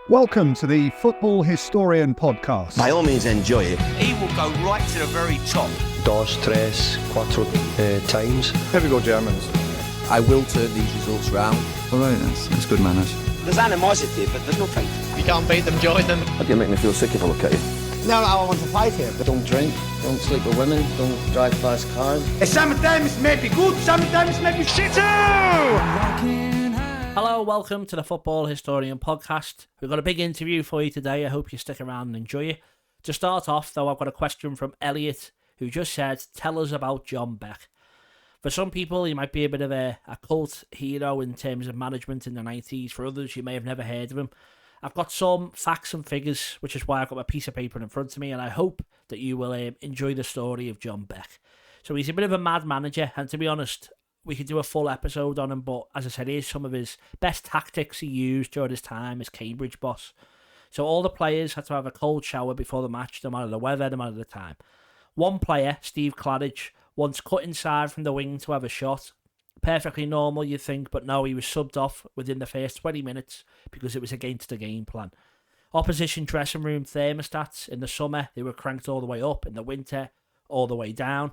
Welcome to the Football Historian Podcast. By all means, enjoy it. He will go right to the very top. Dos, tres, cuatro times. Here we go, Germans. I will turn these results round. All right, that's good manners. There's animosity, but there's no fight. If you can't beat them, join them. How do you make me feel sick if I look at you? No, I want to fight here. Don't drink, don't sleep with women, don't drive fast cars. Sometimes it may be good, sometimes it may be shit too! Hello, welcome to the Football Historian Podcast. We've got a big interview for you today. I hope you stick around and enjoy it. To start off, though, I've got a question from Elliot, who just said, tell us about John Beck. For some people, he might be a bit of a cult hero in terms of management in the 90s. For others, you may have never heard of him. I've got some facts and figures, which is why I've got my piece of paper in front of me, and I hope that you will enjoy the story of John Beck. So he's a bit of a mad manager, and to be honest, we could do a full episode on him, but as I said, here's some of his best tactics he used during his time as Cambridge boss. So all the players had to have a cold shower before the match, no matter the weather, no matter the time. One player, Steve Claridge, once cut inside from the wing to have a shot. Perfectly normal, you'd think, but no, he was subbed off within the first 20 minutes because it was against the game plan. Opposition dressing room thermostats, in the summer, they were cranked all the way up, in the winter, all the way down.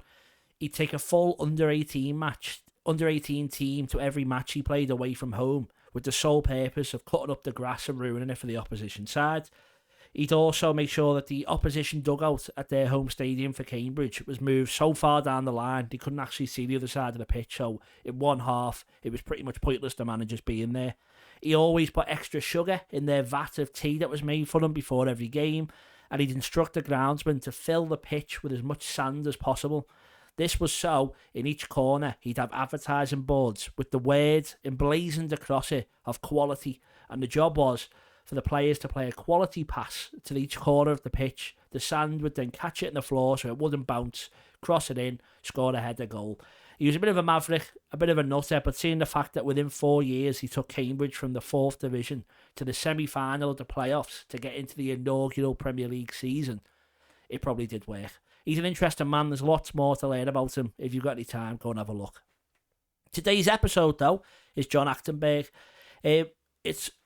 He'd take a full under-18 team to every match he played away from home, with the sole purpose of cutting up the grass and ruining it for the opposition side. He'd also make sure that the opposition dugout at their home stadium for Cambridge was moved so far down the line they couldn't actually see the other side of the pitch, so in one half it was pretty much pointless the managers being there. He always put extra sugar in their vat of tea that was made for them before every game, and he'd instruct the groundsman to fill the pitch with as much sand as possible. This was so, in each corner, he'd have advertising boards with the word emblazoned across it of quality, and the job was for the players to play a quality pass to each corner of the pitch. The sand would then catch it in the floor so it wouldn't bounce, cross it in, score a header goal. He was a bit of a maverick, a bit of a nutter, but seeing the fact that within 4 years he took Cambridge from the 4th division to the semi-final of the playoffs to get into the inaugural Premier League season, it probably did work. He's an interesting man. There's lots more to learn about him. If you've got any time, go and have a look. Today's episode, though, is John Achterberg. It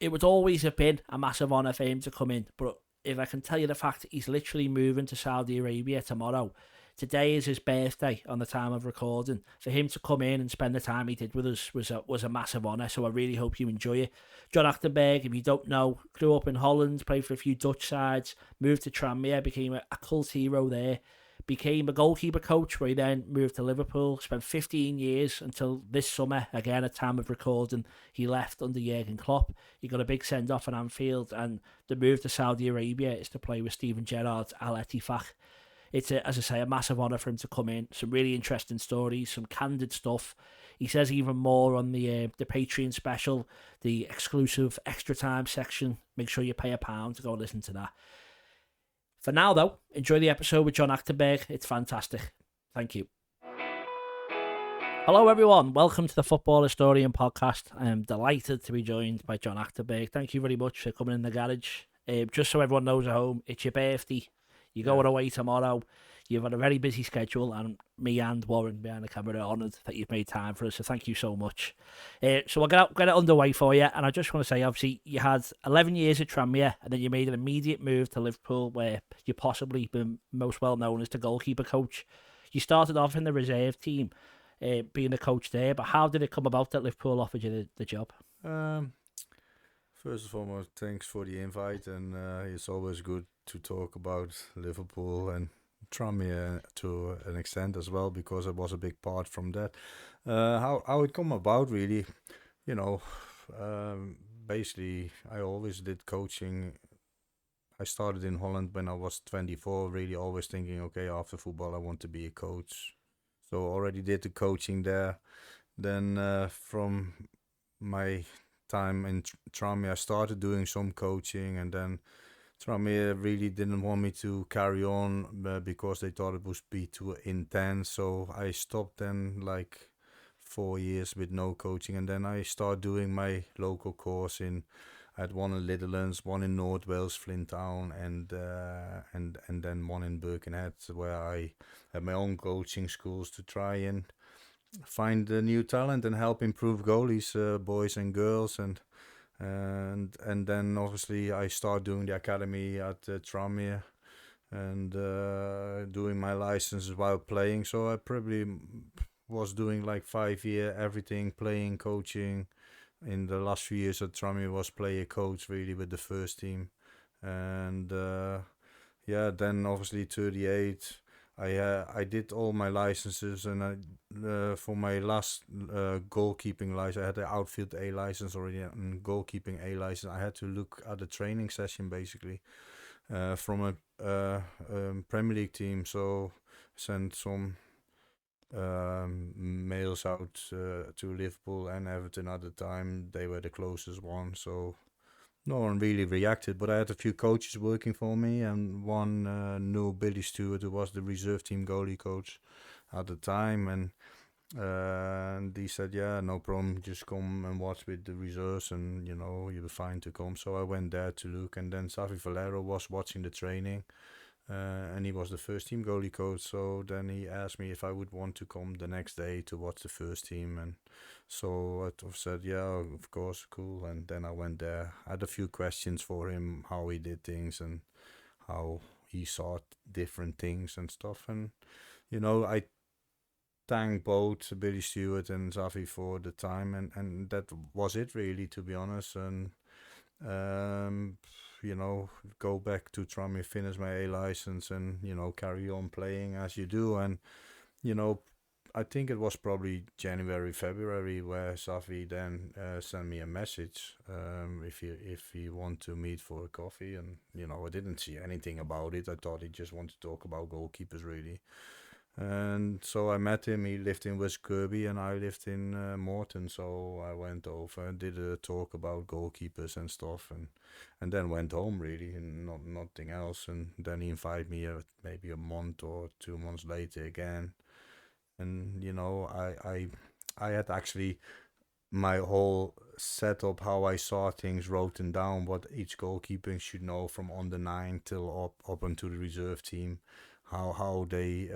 would always have been a massive honour for him to come in, but if I can tell you the fact he's literally moving to Saudi Arabia tomorrow. Today is his birthday on the time of recording. For him to come in and spend the time he did with us was a massive honour, so I really hope you enjoy it. John Achterberg, if you don't know, grew up in Holland, played for a few Dutch sides, moved to Tranmere, became a cult hero there, became a goalkeeper coach where he then moved to Liverpool, spent 15 years until this summer, again at time of recording, he left under Jurgen Klopp. He got a big send-off at Anfield, and the move to Saudi Arabia is to play with Steven Gerrard's Al-Ettifaq. It's, as I say, a massive honour for him to come in. Some really interesting stories, some candid stuff. He says even more on the Patreon special, the exclusive extra time section. Make sure you pay £1 to go and listen to that. For now, though, enjoy the episode with John Achterberg. It's fantastic. Thank you. Hello, everyone. Welcome to the Football Historian Podcast. I am delighted to be joined by John Achterberg. Thank you very much for coming in the garage. Just so everyone knows at home, it's your birthday. You're going away tomorrow. You've had a very busy schedule, and me and Warren behind the camera are honoured that you've made time for us, so thank you so much. So I'll get it underway for you, and I just want to say, obviously, you had 11 years at Tranmere, and then you made an immediate move to Liverpool, where you possibly been most well known as the goalkeeper coach. You started off in the reserve team, being the coach there, but how did it come about that Liverpool offered you the job? First and foremost, thanks for the invite, and it's always good to talk about Liverpool and Tranmere to an extent as well, because it was a big part from that. How it come about, really, basically I always did coaching. I started in Holland when I was 24, really always thinking, okay, after football I want to be a coach. So already did the coaching there. Then from my time in Tranmere, I started doing some coaching, and then Tranmere really didn't want me to carry on because they thought it would be too intense. So I stopped then, like 4 years with no coaching, and then I started doing my local course I had one in Litherlands, one in North Wales, Flint Town, and then one in Birkenhead, where I had my own coaching schools to try and find new talent and help improve goalies, boys and girls, and and then obviously I started doing the academy at Tranmere, and doing my licenses while playing. So I probably was doing like 5 year everything, playing, coaching. In the last few years at Tranmere was player coach really with the first team, and then obviously 38. I did all my licenses, and I for my last goalkeeping license, I had the outfield A license already and goalkeeping A license. I had to look at a training session basically from a Premier League team. So sent some mails out to Liverpool and Everton at the time. They were the closest one, so no one really reacted, but I had a few coaches working for me, and one knew Billy Stewart, who was the reserve team goalie coach at the time, and he said, yeah, no problem, just come and watch with the reserves, and you'll be fine to come. So I went there to look, and then Safi Valero was watching the training, and he was the first team goalie coach. So then he asked me if I would want to come the next day to watch the first team, and so I said, yeah, of course, cool. And then I went there. I had a few questions for him, how he did things and how he saw different things and stuff. And, I thank both Billy Stewart and Zafi for the time. And that was it, really, to be honest. And, go back to Tranmere, finish my A license and, carry on playing as you do. And, I think it was probably January, February where Safi then sent me a message if he want to meet for a coffee, and I didn't see anything about it. I thought he just wanted to talk about goalkeepers really, and so I met him. He lived in West Kirby and I lived in Morton, so I went over and did a talk about goalkeepers and stuff, and then went home really, and nothing else. And then he invited me maybe a month or 2 months later again. And I had actually my whole setup, how I saw things, written down what each goalkeeper should know from under 9 till up into the reserve team, how they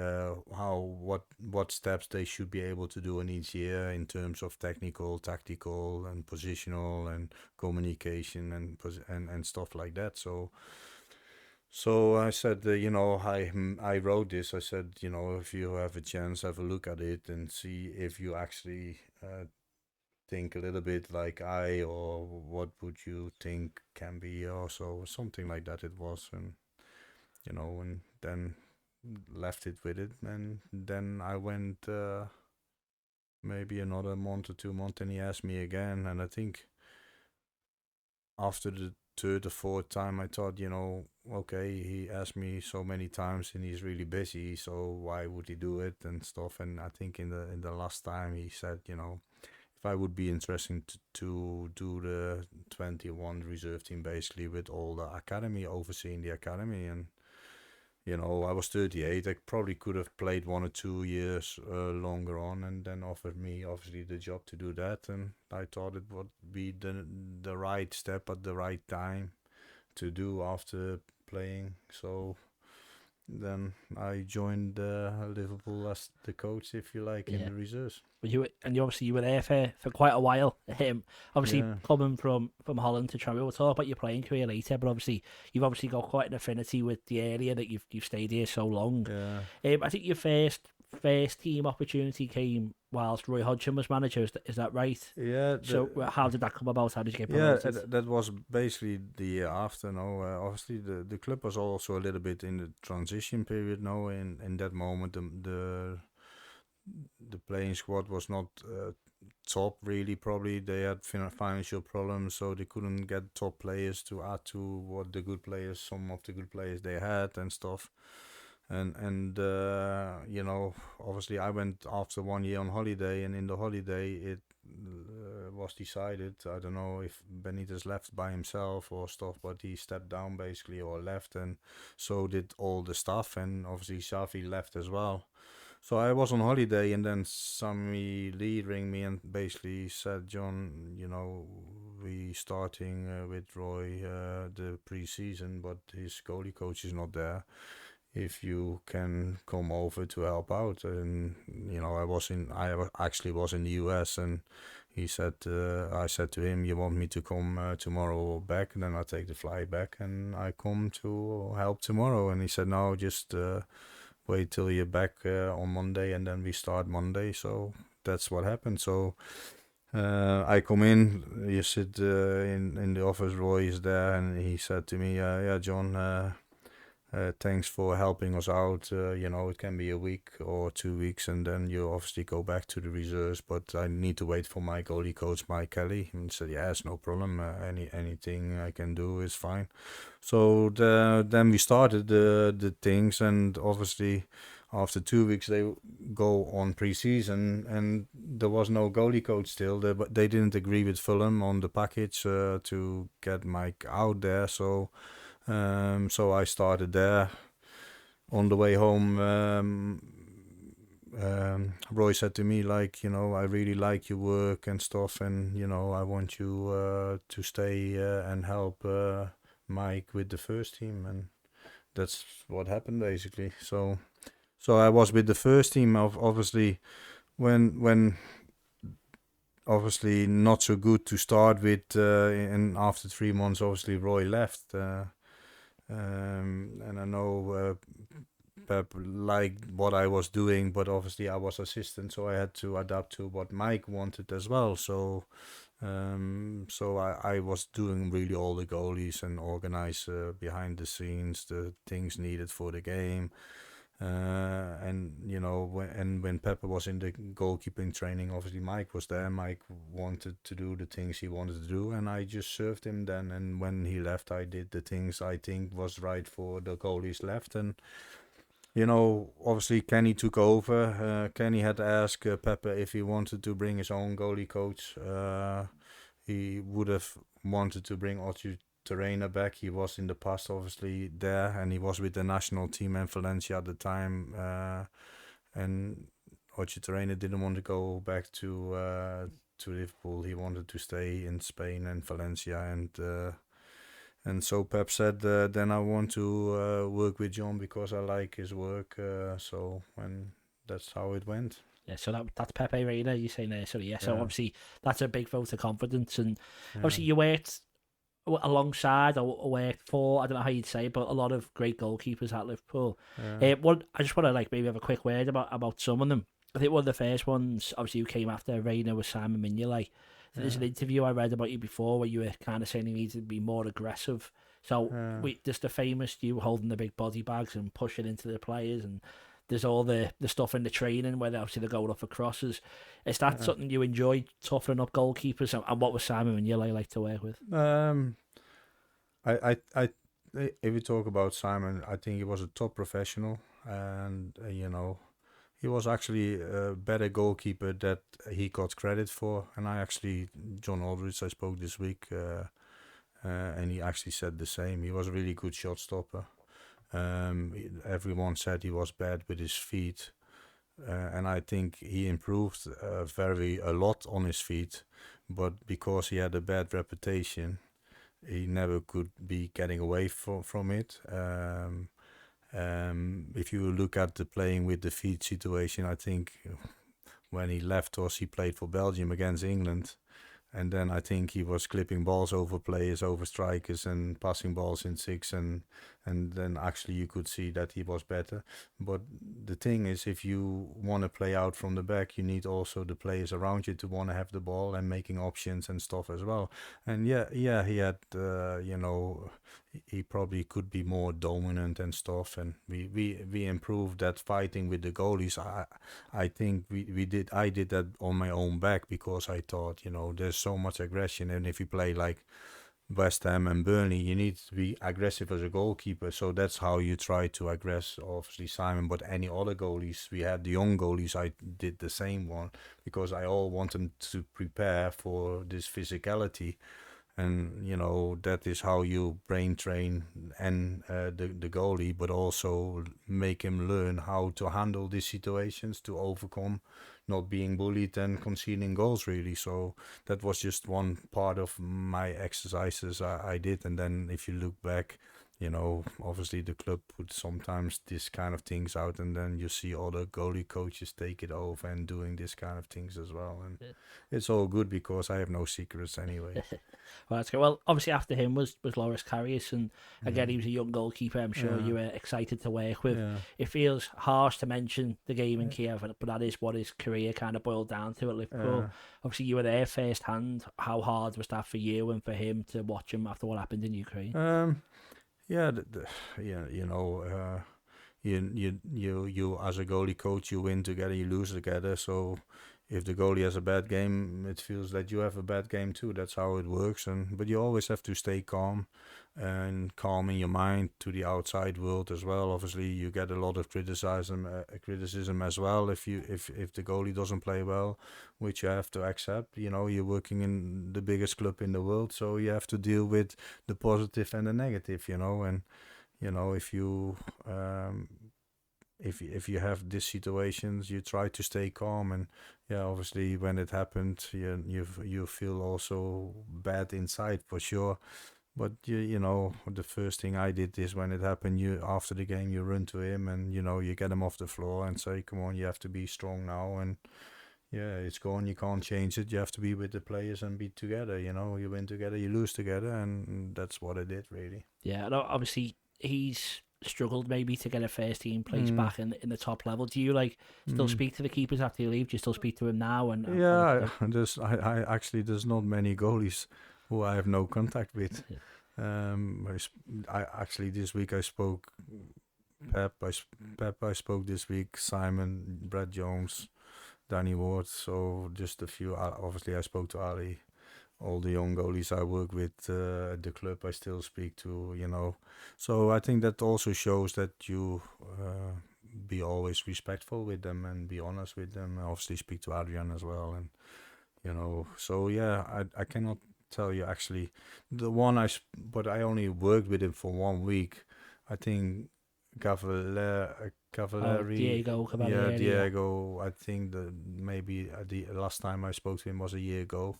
what steps they should be able to do in each year in terms of technical, tactical, and positional, and communication, and stuff like that. So I said, I wrote this. I said, if you have a chance, have a look at it and see if you actually think a little bit like or what would you think can be, also something like that it was. And, and then left it with it. And then I went maybe another month or 2 months, and he asked me again. And I think after the third or fourth time, I thought, okay, he asked me so many times and he's really busy, so why would he do it and stuff. And I think in the last time he said, if I would be interested to do the 21 reserve team basically with all the academy, overseeing the academy. And I was 38. I probably could have played 1 or 2 years longer on, and then offered me obviously the job to do that. And I thought it would be the right step at the right time to do after playing. So then I joined Liverpool as the coach, if you like, in the reserves. Well, you were there for quite a while. Obviously coming from Holland to Tranmere, we'll talk about your playing career later. But obviously you've got quite an affinity with the area that you've stayed here so long. Yeah. I think your first team opportunity came whilst Roy Hodgson was manager. Is that right? Yeah. So how did that come about? How did you get promoted? Yeah, that was basically the year after. Obviously the club was also a little bit in the transition period. In that moment, the playing squad was not top really. Probably they had financial problems, so they couldn't get top players to add to what some of the good players they had and stuff. And obviously I went after 1 year on holiday, and in the holiday it was decided, I don't know if Benitez left by himself or stuff, but he stepped down basically, or left, and so did all the staff, and obviously Safi left as well. So I was on holiday, and then Sammy Lee rang me and basically said, John, we starting with Roy the pre-season, but his goalie coach is not there. If you can come over to help out. And I actually was in the US, and he said, I said to him, you want me to come tomorrow back? And then I take the flight back and I come to help tomorrow. And he said, no, just wait till you're back on Monday, and then we start Monday. So that's what happened. So I come in, you sit in the office, Roy is there, and he said to me, yeah, John, thanks for helping us out. It can be a week or 2 weeks, and then you obviously go back to the reserves, but I need to wait for my goalie coach, Mike Kelly. And he said, yes, no problem. Anything I can do is fine. So then we started the things, and obviously after 2 weeks they go on pre-season, and there was no goalie coach still. They didn't agree with Fulham on the package to get Mike out there. So I started there. On the way home, Roy said to me, like, I really like your work and stuff, and I want you to stay and help Mike with the first team, and that's what happened basically. So I was with the first team. Obviously, when obviously not so good to start with, and after 3 months, obviously Roy left. And I know Pep liked what I was doing, but obviously I was assistant, so I had to adapt to what Mike wanted as well. So I was doing really all the goalies and organize behind the scenes the things needed for the game. And when Pepper was in the goalkeeping training, obviously Mike was there. Mike wanted to do the things he wanted to do, and I just served him then. And when he left, I did the things I think was right for the goalies left. And obviously Kenny took over. Kenny had asked Pepper if he wanted to bring his own goalie coach. He would have wanted to bring Achterberg back. He was in the past obviously there, and he was with the national team in Valencia at the time, and Achterberg didn't want to go back to Liverpool. He wanted to stay in Spain and Valencia, and so Pep said, then I want to work with John because I like his work, and that's how it went. Yeah, so that's Pepe Reina, you're saying there. So yeah, so obviously that's a big vote of confidence, and obviously you worked alongside or worked for, I don't know how you'd say it, but a lot of great goalkeepers at Liverpool. I just want to maybe have a quick word about some of them. I think one of the first ones, obviously, who came after Reina was Simon Mignolet. There's an interview I read about you before where you were kind of saying you needed to be more aggressive. So just the famous you holding the big body bags and pushing into the players, and there's all the stuff in the training where obviously they're going up for crosses. Is that something you enjoyed, toughening up goalkeepers? And what was Simon Mignolet like to work with? If we talk about Simon, I think he was a top professional, and he was actually a better goalkeeper that he got credit for. And John Aldridge, I spoke this week, and he actually said the same. He was a really good shot stopper. Everyone said he was bad with his feet, and I think he improved a lot on his feet, but because he had a bad reputation, he never could be getting away from it. If you look at the playing with the feet situation, I think when he left us, he played for Belgium against England. And then I think he was clipping balls over players, over strikers, and passing balls in six. And then actually you could see that he was better. But the thing is, if you want to play out from the back, you need also the players around you to want to have the ball and making options and stuff as well. And he had, he probably could be more dominant and stuff. And we improved that fighting with the goalies. I think I did that on my own back because I thought, there's so much aggression, and if you play like West Ham and Burnley, you need to be aggressive as a goalkeeper. So that's how you try to aggress, obviously, Simon. But any other goalies, we had the young goalies, I did the same one because I all want them to prepare for this physicality. And, that is how you brain train and the goalie, but also make him learn how to handle these situations, to overcome not being bullied and conceding goals, really. So that was just one part of my exercises I did. And then if you look back, obviously the club puts sometimes this kind of things out, and then you see other goalie coaches take it over and doing this kind of things as well. And it's all good because I have no secrets anyway. Well, that's good. Well, obviously after him was Loris Karius, and again he was a young goalkeeper. I'm sure you were excited to work with. Yeah. It feels harsh to mention the game in Kiev, but that is what his career kind of boiled down to at Liverpool. Obviously you were there first hand. How hard was that for you and for him to watch him after what happened in Ukraine? You as a goalie coach, you win together, you lose together. So if the goalie has a bad game, it feels that you have a bad game too. That's how it works. But you always have to stay calm and calm in your mind to the outside world as well. Obviously, you get a lot of criticism as well if the goalie doesn't play well, which you have to accept. You're working in the biggest club in the world, so you have to deal with the positive and the negative. And if you have these situations, you try to stay calm, and obviously when it happened, you feel also bad inside for sure. But the first thing I did is when it happened, after the game you run to him and you get him off the floor and say, come on, you have to be strong now, and it's gone, you can't change it. You have to be with the players and be together. You win together, you lose together, and that's what I did really. Yeah, no, obviously he's struggled maybe to get a first team place back in the top level. Do you still speak to the keepers after you leave? Do you still speak to him now? There's not many goalies who I have no contact with. This week I spoke Pep. I spoke this week Simon, Brad Jones, Danny Ward. So just a few. Obviously I spoke to Ali. All the young goalies I work with at the club, I still speak to, So I think that also shows that you be always respectful with them and be honest with them. I obviously speak to Adrian as well. And, so I cannot tell you actually. The one but I only worked with him for 1 week. I think Cavalieri. Diego Cavalieri. Diego. I think that maybe the last time I spoke to him was a year ago.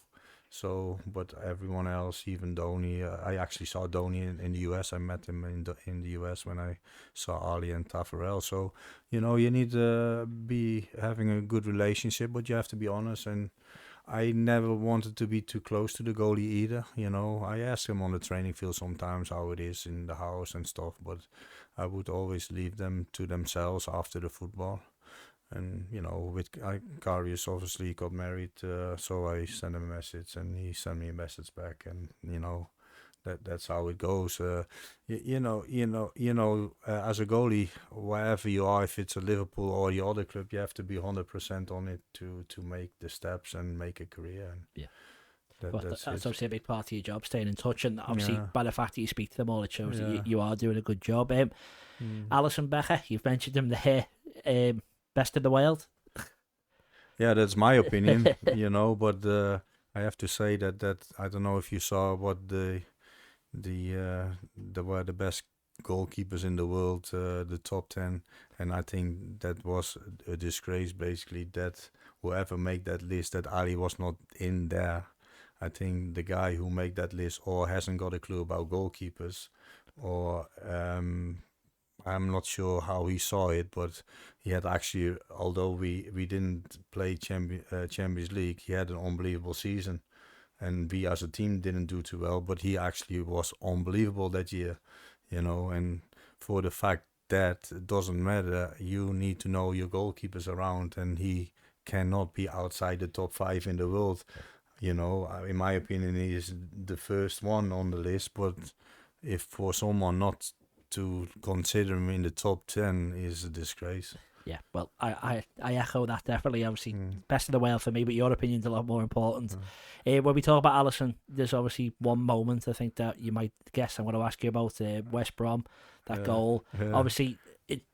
So, but everyone else, even Donny, I actually saw Donny in the US. I met him in the US when I saw Ali and Taffarel. So, you need to be having a good relationship, but you have to be honest. And I never wanted to be too close to the goalie either. I ask him on the training field sometimes how it is in the house and stuff, but I would always leave them to themselves after the football. And with Karius obviously got married, so I sent him a message and he sent me a message back, and that's how it goes. As a goalie, wherever you are, if it's a Liverpool or the other club, you have to be 100% on it to make the steps and make a career. And that's obviously a big part of your job, staying in touch, and obviously by the fact that you speak to them all, it shows that you are doing a good job. Alisson Becker, you've mentioned him there. Best in the world? Yeah, that's my opinion, but I have to say that I don't know if you saw what were the best goalkeepers in the world, the top 10, and I think that was a disgrace basically that whoever made that list, that Ali was not in there. I think the guy who made that list or hasn't got a clue about goalkeepers, or I'm not sure how he saw it, but he had actually, although we didn't play Champions League, he had an unbelievable season. And we as a team didn't do too well, but he actually was unbelievable that year, and for the fact that it doesn't matter, you need to know your goalkeepers around, and he cannot be outside the top 5 in the world. In my opinion, he is the first one on the list, but if for someone not to consider him in the top 10 is a disgrace. Yeah, well, I echo that definitely. Obviously, best in the world for me, but your opinion's a lot more important. When we talk about Alisson, there's obviously one moment I think that you might guess I'm going to ask you about, West Brom, that goal. Obviously,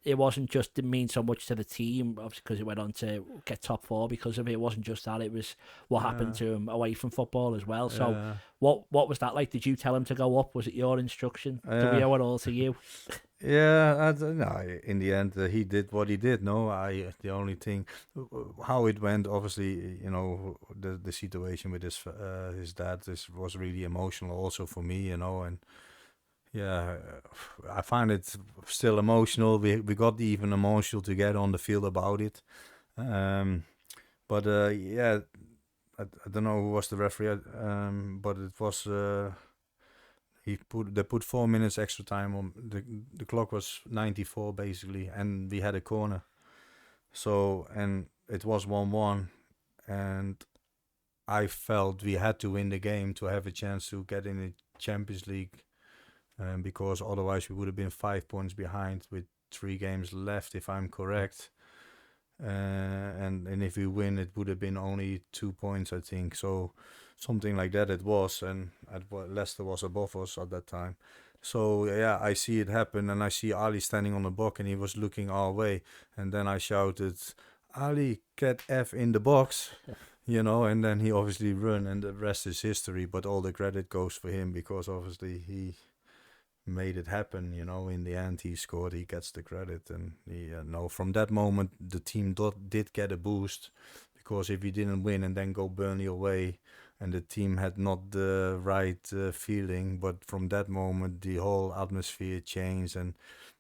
it wasn't just, didn't mean so much to the team, obviously, because it went on to get top 4 because of it. It wasn't just that, it was what happened to him away from football as well. So what was that like? Did you tell him to go up? Was it your instruction? Do we owe it all to you? Yeah, no, in the end, he did what he did. No, the only thing, how it went, obviously, the situation with his dad was really emotional also for me, and yeah, I find it still emotional. We got even emotional to get on the field about it. But yeah, I don't know who was the referee, but it was they put 4 minutes extra time on the clock was 94 basically, and we had a corner. So and it was 1-1, and I felt we had to win the game to have a chance to get in the Champions League, because otherwise we would have been 5 points behind with 3 games left, if I'm correct. And if we win, it would have been only 2 points, I think. So something like that it was, and Leicester was above us at that time. So yeah, I see it happen, and I see Ali standing on the box, and he was looking our way, and then I shouted, "Ali, get F in the box." And then he obviously run, and the rest is history. But all the credit goes for him, because obviously he made it happen. In the end, he scored. He gets the credit, and from that moment, the team did get a boost, because if we didn't win and then go Burnley away, and the team had not the right feeling, but from that moment, the whole atmosphere changed, and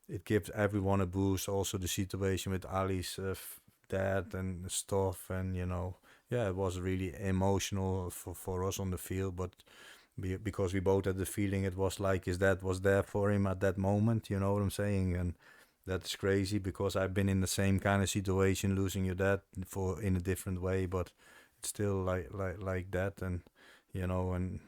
it gives everyone a boost. Also, the situation with Ali's dad and stuff, and yeah, it was really emotional for us on the field, but because we both had the feeling it was like his dad was there for him at that moment, you know what I'm saying? And that's crazy, because I've been in the same kind of situation, losing your dad in a different way, but it's still like that, and and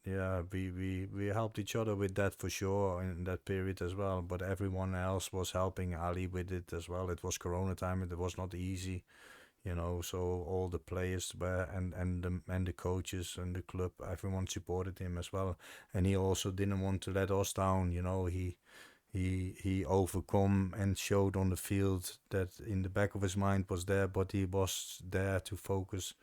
yeah, we helped each other with that for sure in that period as well. But everyone else was helping Ali with it as well. It was Corona time, and it was not easy. So all the players were and the coaches and the club, everyone supported him as well, and he also didn't want to let us down. He overcome and showed on the field that in the back of his mind was there, but he was there to focus.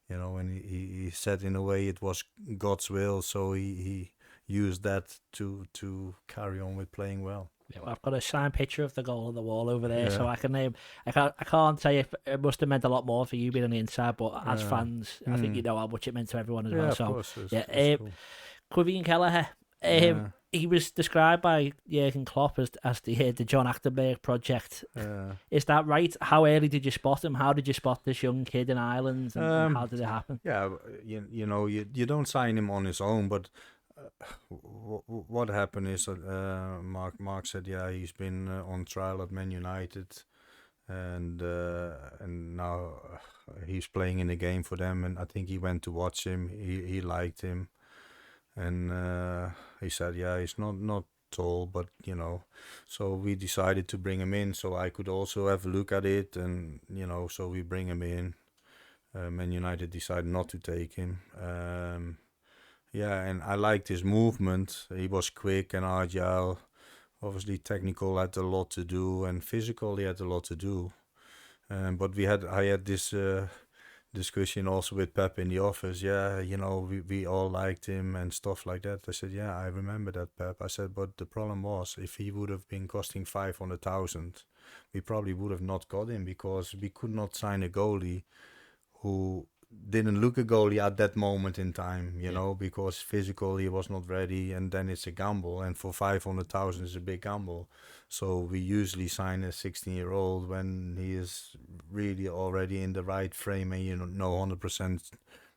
And he said in a way it was God's will, so he used that to carry on with playing well. Yeah, I've got a signed picture of the goal on the wall over there, so I can name. I can't tell you if it must have meant a lot more for you being on the inside, but as fans, I think you know how much it meant to everyone as well. Of So course, yeah, cool. Quivien Kelleher. He was described by Jurgen Klopp as the John Achterberg project. Is that right? How early did you spot him? How did you spot this young kid in Ireland? And how did it happen? Yeah, you don't sign him on his own, but what happened is Mark said, yeah, he's been on trial at Man United, and now he's playing in a game for them, and I think he went to watch him. He liked him. And he said, yeah, he's not tall, but so we decided to bring him in so I could also have a look at it, and so we bring him in. Man United decided not to take him. Yeah, and I liked his movement. He was quick and agile. Obviously, technical had a lot to do, and physical he had a lot to do. But I had this discussion also with Pep in the office. Yeah, we all liked him and stuff like that. I said, yeah, I remember that, Pep. I said, but the problem was, if he would have been costing 500,000, we probably would have not got him, because we could not sign a goalie who didn't look a goalie at that moment in time, because physically he was not ready, and then it's a gamble, and for 500,000 is a big gamble. So we usually sign a 16-year-old when he is really already in the right frame, and know 100%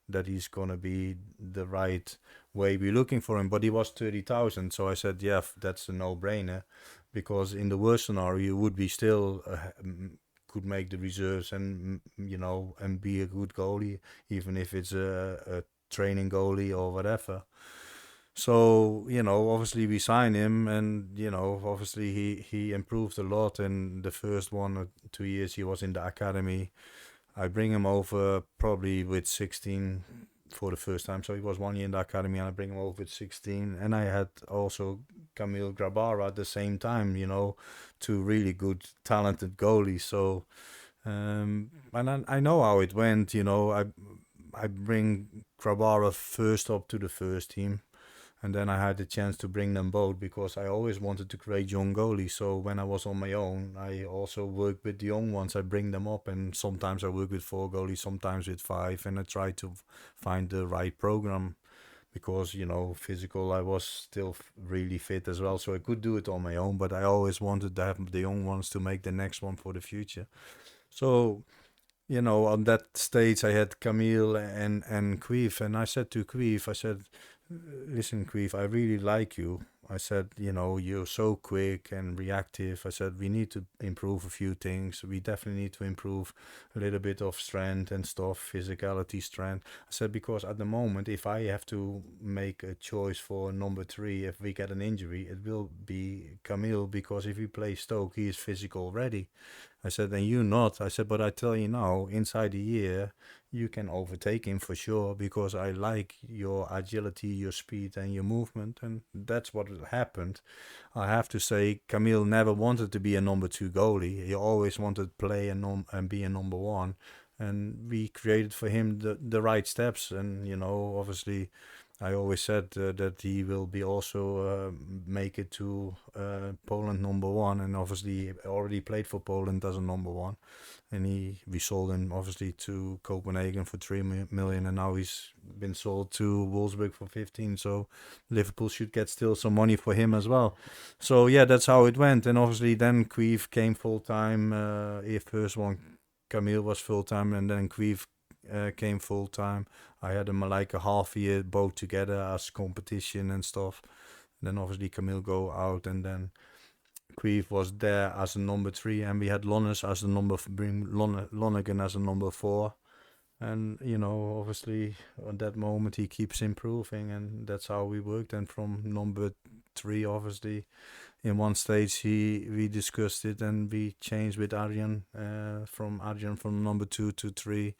that he's gonna be the right way we're looking for him. But he was 30,000, so I said, yeah, that's a no-brainer, because in the worst scenario you would be still could make the reserves and and be a good goalie, even if it's a training goalie or whatever. So obviously we signed him, and obviously he improved a lot in the first 1 or 2 years he was in the academy. I bring him over probably with 16 for the first time, so he was 1 year in the academy, and I bring him over with 16, and I had also Kamil Grabara at the same time, two really good, talented goalies. So, and I know how it went. I bring Grabara first up to the first team, and then I had the chance to bring them both, because I always wanted to create young goalies. So when I was on my own, I also work with the young ones. I bring them up, and sometimes I work with 4 goalies, sometimes with 5, and I try to find the right program. because physical, I was still really fit as well, so I could do it on my own. But I always wanted to have the young ones to make the next one for the future. So on that stage, I had Camille and Queef, and I said to Queef, I said, listen, Queef, I really like you. I said, you're so quick and reactive. I said, we need to improve a few things. We definitely need to improve a little bit of strength and stuff, physicality, strength. I said, because at the moment, if I have to make a choice for number 3, if we get an injury, it will be Camille, because if we play Stoke, he is physical ready. I said, and you not. I said, but I tell you now, inside a year, you can overtake him for sure, because I like your agility, your speed, and your movement, and that's what happened. I have to say, Camille never wanted to be a number 2 goalie. He always wanted to play and be a number 1, and we created for him the right steps. And obviously, I always said that he will be also make it to Poland number 1, and obviously he already played for Poland as a number 1, and we sold him obviously to Copenhagen for 3 million, and now he's been sold to Wolfsburg for 15. So Liverpool should get still some money for him as well. So yeah, that's how it went. And obviously then Queef came full time. First one, Camille was full time, and then Queef came full time. I had them like a half year both together as competition and stuff. And then obviously Camille go out, and then Queef was there as a number 3, and we had Lonnes as a Lonergan as a number 4. And obviously at that moment he keeps improving, and that's how we worked. And from number 3, obviously in one stage we discussed it, and we changed with Arjen from number 2 to 3.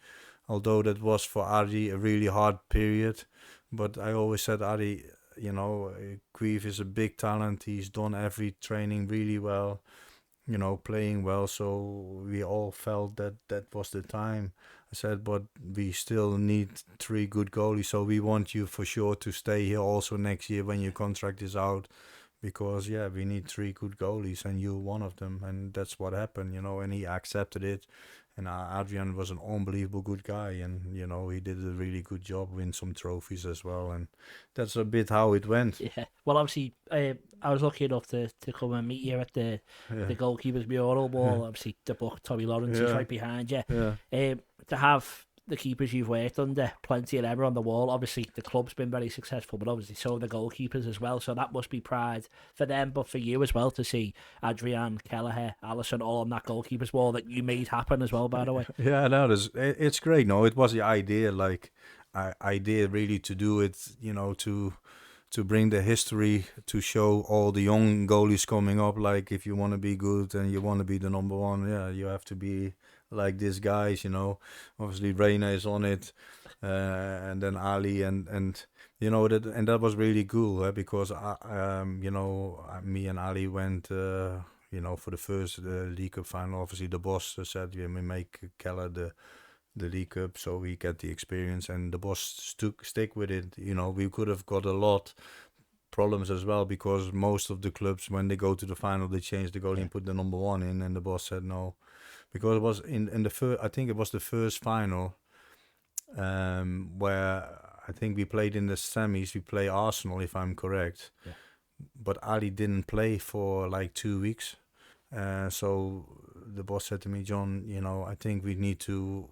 Although that was for Ari a really hard period, but I always said, Ari, Queef is a big talent. He's done every training really well, playing well. So we all felt that was the time. I said, but we still need 3 good goalies. So we want you for sure to stay here also next year when your contract is out, because we need 3 good goalies, and you're one of them. And that's what happened, and he accepted it. And Adrian was an unbelievable good guy, and he did a really good job, win some trophies as well, and that's a bit how it went. Yeah, well, obviously, I was lucky enough to come and meet you at the goalkeepers mural wall. Obviously, the book Tommy Lawrence is right behind you. To have the keepers you've worked under, plenty of them on the wall. Obviously, the club's been very successful, but obviously so have the goalkeepers as well. So that must be pride for them, but for you as well, to see Adrian, Kelleher, Alisson all on that goalkeepers wall that you made happen as well, by the way. Yeah, no, it's great. No, it was the idea, idea really to do it, to bring the history, to show all the young goalies coming up. Like, if you want to be good and you want to be the number 1, you have to be like these guys, Obviously Reina is on it, and then Ali, and that was really cool, because me and Ali went for the first League Cup final. Obviously the boss said we make Keller the League Cup, so we get the experience, and the boss stick with it. We could have got a lot problems as well, because most of the clubs, when they go to the final, they change the goalie and put the number 1 in, and the boss said no, because it was in the first, I think it was the first final, where I think we played in the semis. We play Arsenal, if I'm correct, but Ali didn't play for like 2 weeks. So the boss said to me, John, I think we need to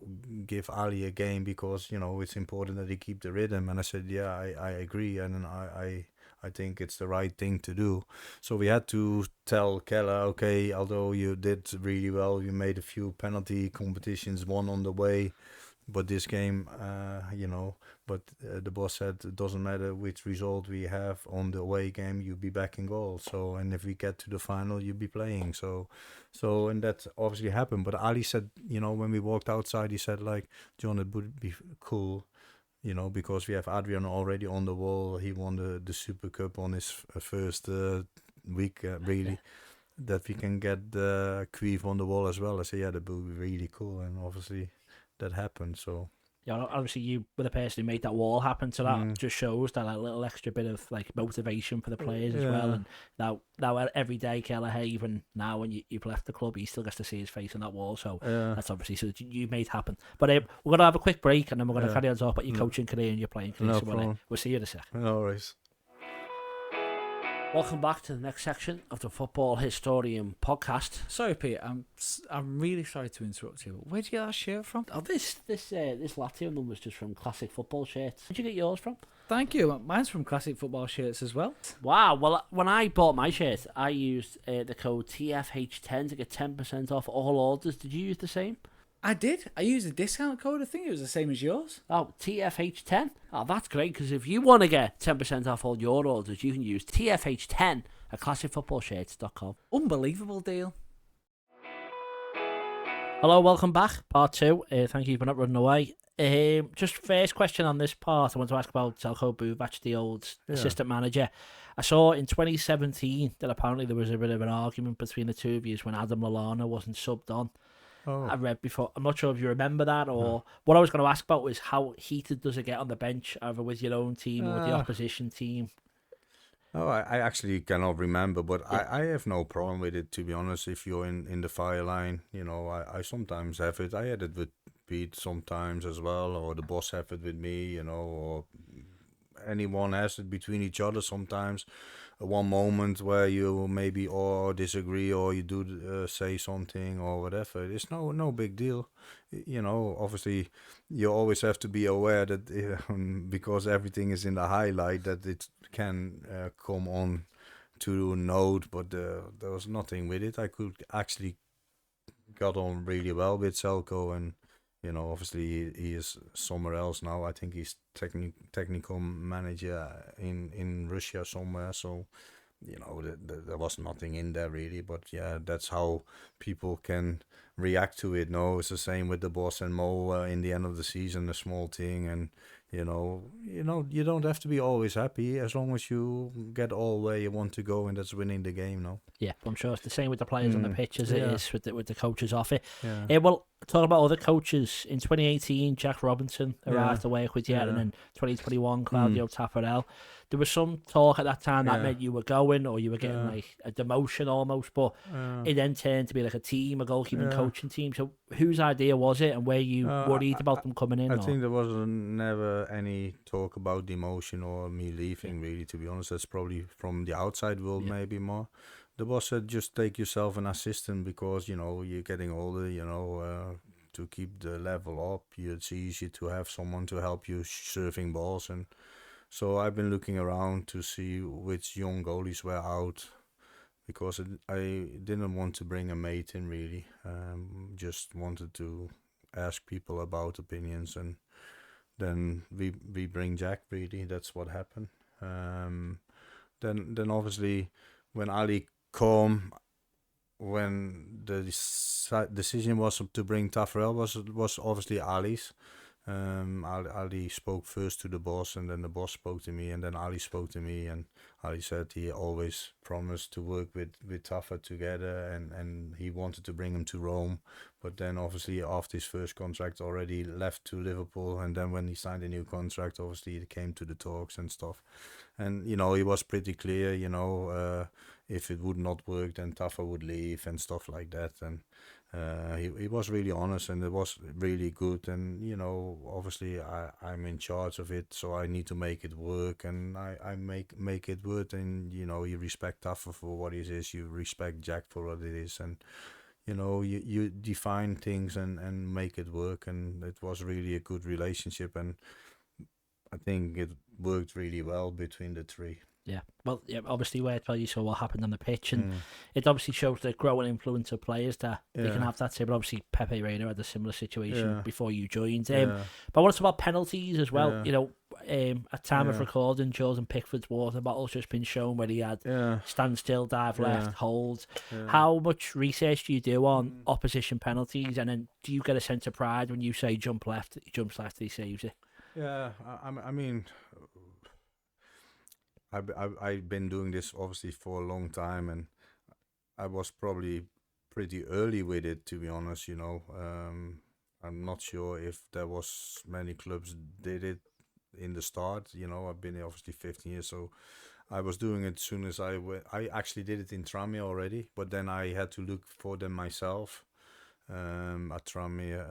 give Ali a game, because it's important that he keep the rhythm. And I said, yeah, I agree, and I think it's the right thing to do. So we had to tell Keller, okay, although you did really well, you made a few penalty competitions, one on the way, but this game, the boss said it doesn't matter which result we have on the away game, you'll be back in goal. So, and if we get to the final, you'll be playing. So, and that obviously happened. But Ali said, when we walked outside, he said, like, John, it would be cool, because we have Adrian already on the wall. He won the Super Cup on his first week, really, that we can get the Queef on the wall as well. I said, yeah, that would be really cool. And obviously that happened. So you know, obviously you were the person who made that wall happen, so that just shows that like, little extra bit of like motivation for the players as well. And now every day, Kelleher, even now when you've left the club, he still gets to see his face on that wall. So that's obviously so you made happen. But we're gonna have a quick break, and then we're gonna carry on talk about your coaching career and your playing career. No So problem. we'll see you in a sec. No worries. Welcome back to the next section of the Football Historian podcast. Sorry, Pete. I'm really sorry to interrupt you. Where'd you get that shirt from? Oh, this Latium one was just from Classic Football Shirts. Where'd you get yours from? Thank you. Mine's from Classic Football Shirts as well. Wow. Well, when I bought my shirt, I used the code TFH10 to get 10% off all orders. Did you use the same? I did. I used a discount code. I think it was the same as yours. Oh, TFH10. Oh, that's great, because if you want to get 10% off all your orders, you can use TFH10 at classicfootballshirts.com. Unbelievable deal. Hello, welcome back. Part 2. Thank you for not running away. Just first question on this part, I want to ask about Željko Buvac, the old assistant manager. I saw in 2017 that apparently there was a bit of an argument between the two of you when Adam Lallana wasn't subbed on. I read before. I'm not sure if you remember that, or what I was going to ask about was how heated does it get on the bench, either with your own team or with the opposition team? Oh, I actually cannot remember, but I have no problem with it, to be honest. If you're in the fire line, you know, I sometimes have it. I had it with Pete sometimes as well, or the boss have it with me, you know, or anyone has it between each other sometimes. One moment where you maybe or disagree, or you do say something or whatever. It's no big deal, you know. Obviously, you always have to be aware that because everything is in the highlight, that it can come on to note. But there was nothing with it. I could actually got on really well with Željko, and you know, obviously he is somewhere else now. I think he's technical manager in Russia somewhere. So, you know, there was nothing in there really. But yeah, that's how people can react to it. No, it's the same with the boss and Mo in the end of the season, a small thing. And you know, you don't have to be always happy as long as you get all where you want to go, and that's winning the game. No. Yeah, I'm sure it's the same with the players on the pitch as it is with the coaches off it. Yeah. Well, talking about other coaches, in 2018, Jack Robinson arrived to work with you, and then 2021, Claudio Taffarel. There was some talk at that time that meant you were going, or you were getting like a demotion almost, but it then turned to be like a team, a goalkeeping coaching team. So whose idea was it, and were you worried about them coming in? I think there was never any talk about demotion or me leaving, really, to be honest. That's probably from the outside world, maybe more. The boss said, just take yourself an assistant because, you know, you're getting older, you know, to keep the level up. It's easier to have someone to help you serving balls. And so I've been looking around to see which young goalies were out, because I didn't want to bring a mate in, really. Just wanted to ask people about opinions, and then we bring Jack, really. That's what happened. Then obviously when Ali come, when the decision was to bring Taffarel, was obviously Ali's. Ali spoke first to the boss, and then the boss spoke to me, and then Ali spoke to me, and Ali said he always promised to work with Taffa together, and he wanted to bring him to Rome, but then obviously after his first contract already left to Liverpool, and then when he signed a new contract, obviously it came to the talks and stuff, and you know, he was pretty clear, you know, if it would not work, then Taffa would leave and stuff like that, and he was really honest, and it was really good, and you know, obviously I'm in charge of it, so I need to make it work, and I make it work, and you know, you respect Taffa for what it is, you respect Jack for what it is, and you know, you define things and make it work, and it was really a good relationship, and I think it worked really well between the three. Yeah, well, yeah, obviously, where you saw what happened on the pitch, and it obviously shows the growing influence of players that they can have that too. But obviously, Pepe Reina had a similar situation before you joined. But what's about penalties as well? You know, at time of recording, Jordan Pickford's water bottle's just been shown where he had stand still, dive left, hold. How much research do you do on opposition penalties, and then do you get a sense of pride when you say jump left, he jumps left, he saves it? Yeah, I mean, I've been doing this obviously for a long time, and I was probably pretty early with it, to be honest. You know, I'm not sure if there was many clubs did it in the start. I've been here obviously 15 years, so I was doing it as soon as I went. I actually did it in Tranmere already, but then I had to look for them myself. At Tranmere,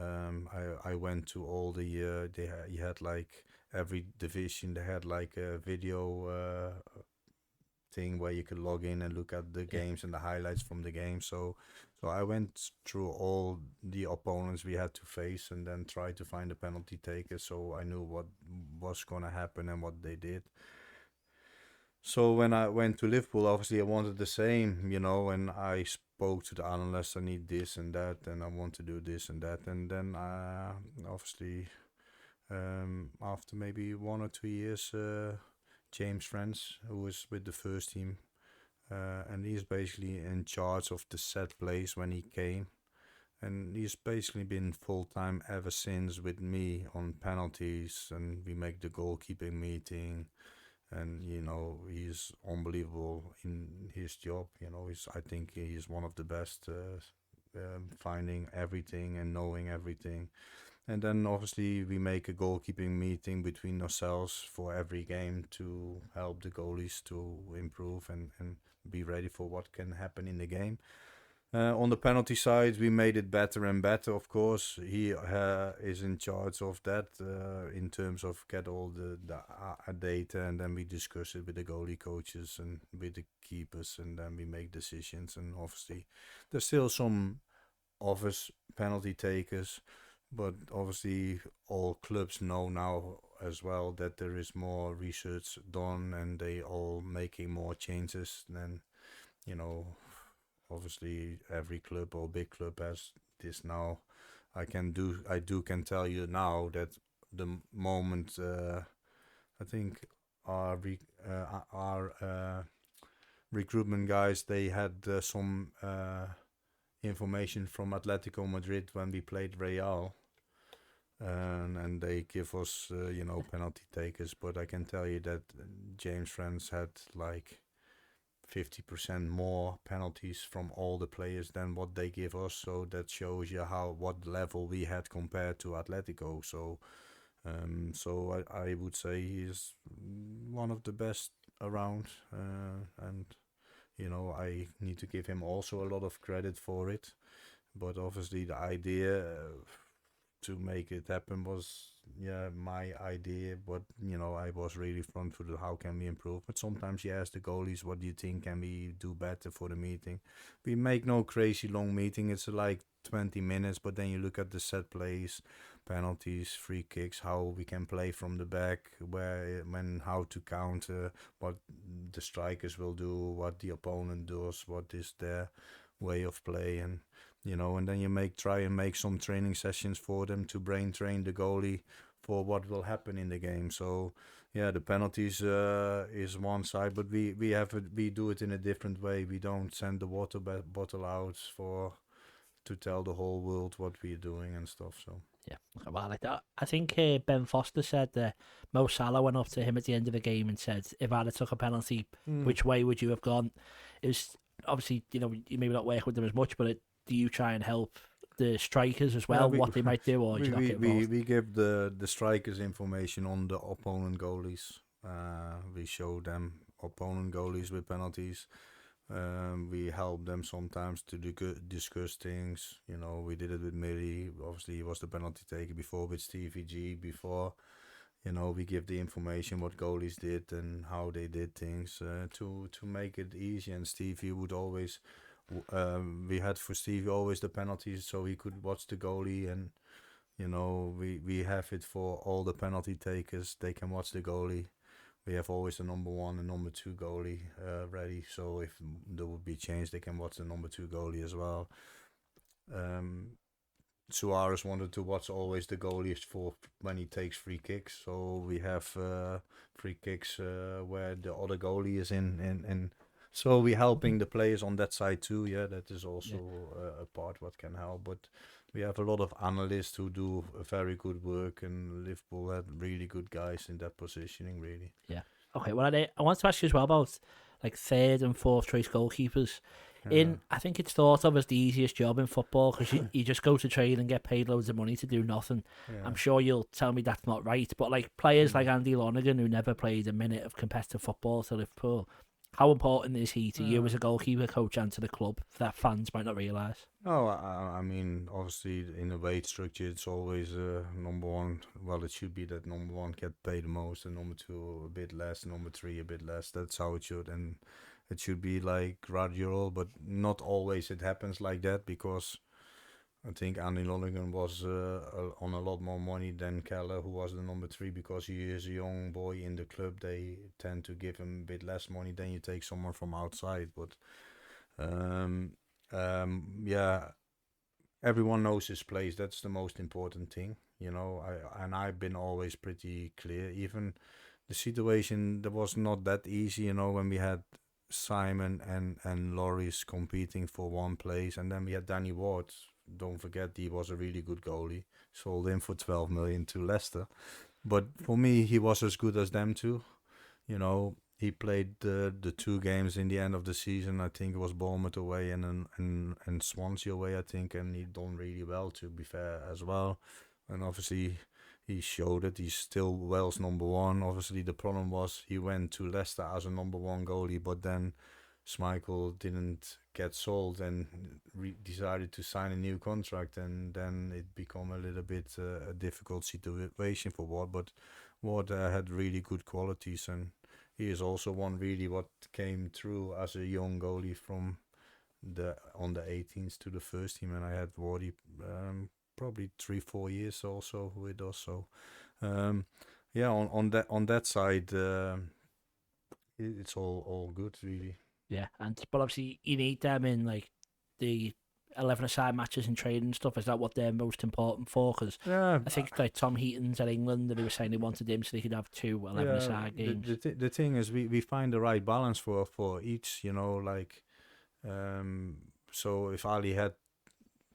I went to all the you had like every division, they had like a video thing where you could log in and look at the games and the highlights from the game. So I went through all the opponents we had to face and then tried to find the penalty takers, so I knew what was going to happen and what they did. So when I went to Liverpool, obviously I wanted the same, and I spoke to the analysts, I need this and that, and I want to do this and that. And then obviously after maybe 1 or 2 years, James Friends, who was with the first team, and he's basically in charge of the set plays when he came. And he's basically been full-time ever since with me on penalties, and we make the goalkeeping meeting. And he's unbelievable in his job. I think he's one of the best, finding everything and knowing everything. And then obviously we make a goalkeeping meeting between ourselves for every game to help the goalies to improve and be ready for what can happen in the game. On the penalty side, we made it better and better, of course. He is in charge of that in terms of get all the data, and then we discuss it with the goalie coaches and with the keepers, and then we make decisions. And obviously, there's still some office penalty takers, but obviously all clubs know now as well that there is more research done, and they all making more changes. And then, obviously, every club or big club has this now. I can tell you now that the moment I think our recruitment guys, they had some information from Atletico Madrid when we played Real, and they give us penalty takers. But I can tell you that James Friends had like 50% more penalties from all the players than what they give us, so that shows you what level we had compared to Atletico. So I would say he's one of the best around, and I need to give him also a lot of credit for it. But obviously the idea to make it happen was my idea, but I was really front for how can we improve. But sometimes you ask the goalies, what do you think can we do better for the meeting? We make no crazy long meeting, it's like 20 minutes, but then you look at the set plays, penalties, free kicks, how we can play from the back, how to counter, what the strikers will do, what the opponent does, what is their way of play, and and then you try and make some training sessions for them to brain train the goalie for what will happen in the game. So the penalties is one side, but we do it in a different way. We don't send the water bottle out to tell the whole world what we're doing and stuff. So yeah, well, like that. I think Ben Foster said that Mo Salah went up to him at the end of the game and said, "If I'd have took a penalty, which way would you have gone?" It was obviously you maybe not work with them as much, but do you try and help the strikers as well, what they might do, or do you not get involved? We give the strikers information on the opponent goalies. We show them opponent goalies with penalties. We help them sometimes to discuss things. We did it with Millie. Obviously, he was the penalty taker before with Stevie G. Before, we give the information what goalies did and how they did things to make it easy. And Stevie would always. We had for Stevie always the penalties, so he could watch the goalie, and we have it for all the penalty takers. They can watch the goalie. We have always the number 1 and number 2 goalie ready, so if there would be change, they can watch the number 2 goalie as well. Suarez wanted to watch always the goalie for when he takes free kicks, so we have free kicks where the other goalie is in. So we're helping the players on that side too. Yeah, that is also a part what can help. But we have a lot of analysts who do a very good work, and Liverpool had really good guys in that positioning, really. Yeah. Okay. Well, I want to ask you as well about like third and fourth choice goalkeepers. I think it's thought of as the easiest job in football because you just go to train and get paid loads of money to do nothing. Yeah. I'm sure you'll tell me that's not right, but like players like Andy Lonergan who never played a minute of competitive football to Liverpool, how important is he to you as a goalkeeper coach and to the club that fans might not realise? Oh, I mean, obviously in the weight structure, it's always number one. Well, it should be that number one get paid the most, and number two a bit less, and number three a bit less. That's how it should, and it should be like gradual, but not always it happens like that because I think Andy Lonergan was on a lot more money than Keller, who was the number three, because he is a young boy in the club. They tend to give him a bit less money than you take someone from outside. But yeah, everyone knows his place. That's the most important thing, you know. I've been always pretty clear. Even the situation that was not that easy, you know, when we had Simon and Loris competing for one place, and then we had Danny Ward. Don't forget, he was a really good goalie. Sold him for 12 million to Leicester. But for me, he was as good as them too. You know, he played the two games in the end of the season. I think it was Bournemouth away and Swansea away, I think. And he done really well, to be fair, as well. And obviously, he showed it. He's still Wales number one. Obviously, the problem was he went to Leicester as a number one goalie, but then Schmeichel didn't get sold and decided to sign a new contract, and then it became a little bit a difficult situation for Ward. But Ward had really good qualities, and he is also one really what came through as a young goalie from the under 18s to the first team, and I had Wardy probably 3-4 years also with us. So yeah, on that side, it's all good really. Yeah, but obviously you need them in like the 11-a-side matches and training and stuff. Is that what they're most important for? Because I think like Tom Heaton's at England, and they were saying they wanted him so they could have two 11-a-side games. The thing is, we find the right balance for each, you know, like so if Ali had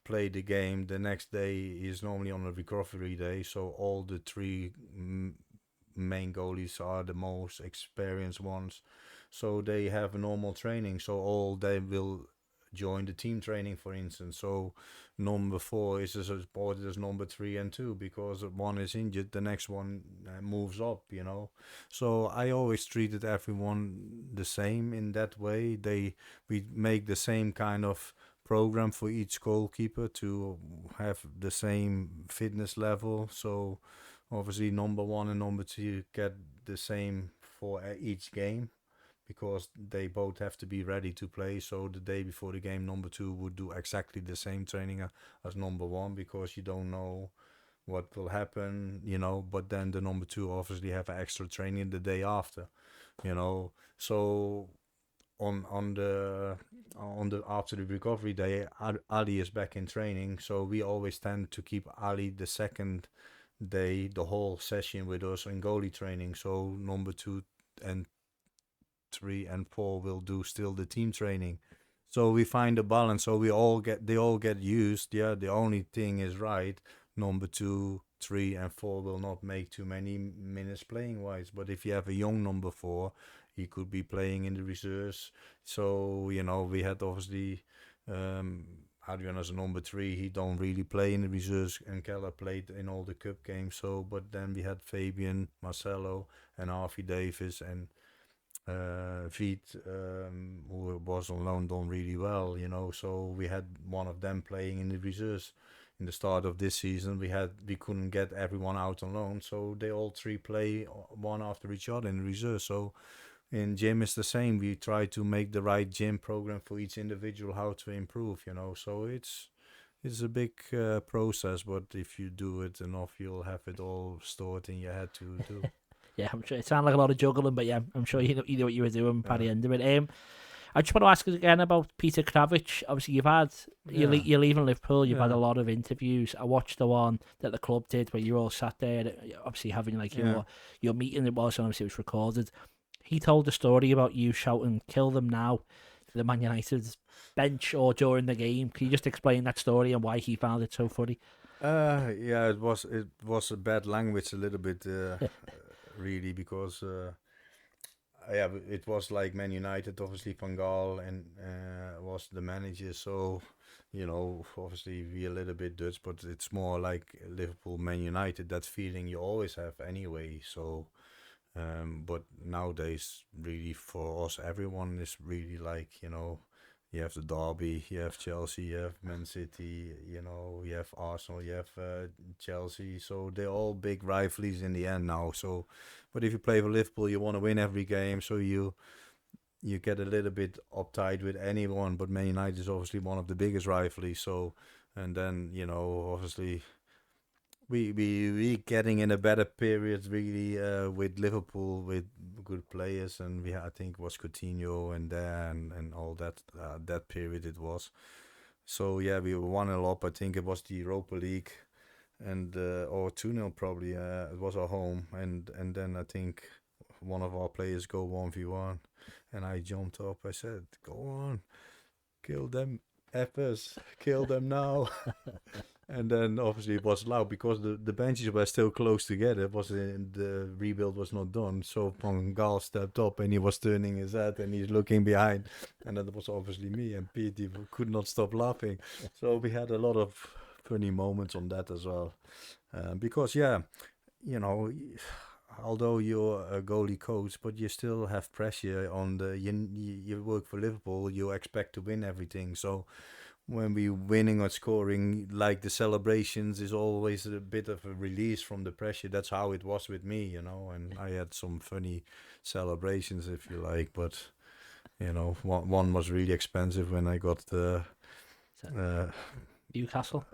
played the game, the next day is normally on a recovery day, so all the three main goalies are the most experienced ones, so they have a normal training, so all they will join the team training, for instance. So number 4 is as important as number 3 and 2, because one is injured, the next one moves up, you know. So I always treated everyone the same in that way. We make the same kind of program for each goalkeeper to have the same fitness level. So obviously number 1 and number 2 get the same for each game, because they both have to be ready to play. So the day before the game, number 2 would do exactly the same training as number 1, because you don't know what will happen, you know. But then the number 2 obviously have extra training the day after, you know. So on the after the recovery day, Ali is back in training, so we always tend to keep Ali the second day the whole session with us in goalie training. So number 2 and 3 and 4 will do still the team training. So we find a balance, so they all get used. Yeah, the only thing is, right, number 2, 3 and 4 will not make too many minutes playing wise. But if you have a young number 4, he could be playing in the reserves. So, you know, we had obviously Adrian as a number 3, he don't really play in the reserves, and Keller played in all the cup games. So, but then we had Fabian, Marcelo and Harvey Davis and Viet, who was on loan, done really well, you know. So we had one of them playing in the reserves. In the start of this season, we couldn't get everyone out on loan, so they all 3 play one after each other in the reserve. So in gym it's the same. We try to make the right gym program for each individual, how to improve, you know. So it's a big process, but if you do it enough, you'll have it all stored in your head to do. Yeah, I'm sure it sounded like a lot of juggling, but yeah, I'm sure you know what you were doing by the end of it. I just want to ask again about Peter Kravic. Obviously, you're leaving Liverpool. You've had a lot of interviews. I watched the one that the club did where you're all sat there, obviously having like your meeting. It was, obviously it was recorded. He told a story about you shouting "Kill them now" to the Man United bench or during the game. Can you just explain that story and why he found it so funny? Yeah, it was a bad language a little bit, really, because yeah, it was like Man United, obviously Van Gaal and was the manager. So, obviously we a little bit Dutch, but it's more like Liverpool, Man United. That feeling you always have anyway. So, but nowadays, really for us, everyone is really like, you have the Derby, you have Chelsea, you have Man City, you have Arsenal, you have Chelsea. So they're all big rivalries in the end now. So, but if you play for Liverpool, you want to win every game. So you get a little bit uptight with anyone. But Man United is obviously one of the biggest rivalries. So, and then obviously we getting in a better period really with Liverpool with good players, and I think it was Coutinho and there and all that period it was. So yeah, we were 1-0 up. I think it was the Europa League, and or 2-0 probably. It was our home, and then I think one of our players go 1v1, and I jumped up. I said, "Go on, kill them effers, kill them now." And then obviously it was loud because the benches were still close together. It was the rebuild was not done. So Van Gaal stepped up and he was turning his head and he's looking behind. And that was obviously me and Pete. He could not stop laughing. So we had a lot of funny moments on that as well. Because although you're a goalie coach, but you still have pressure on you work for Liverpool. You expect to win everything. So when we winning or scoring, like the celebrations is always a bit of a release from the pressure. That's how it was with me, and I had some funny celebrations, if you like, but one was really expensive when I got the Newcastle.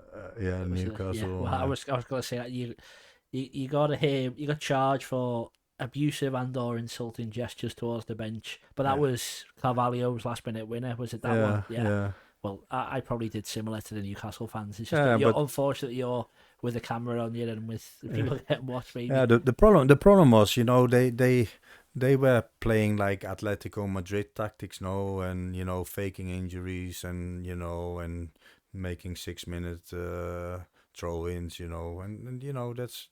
Newcastle. I was going to say that you got charged for abusive and/or insulting gestures towards the bench, but that was Carvalho's last minute winner. Was it that one? Yeah. Well, I probably did similar to the Newcastle fans. It's just that you're unfortunate you're with the camera on you and with people getting watched. Maybe. Yeah, the problem was, they were playing like Atletico Madrid tactics, and faking injuries and and making 6-minute throw-ins, and that's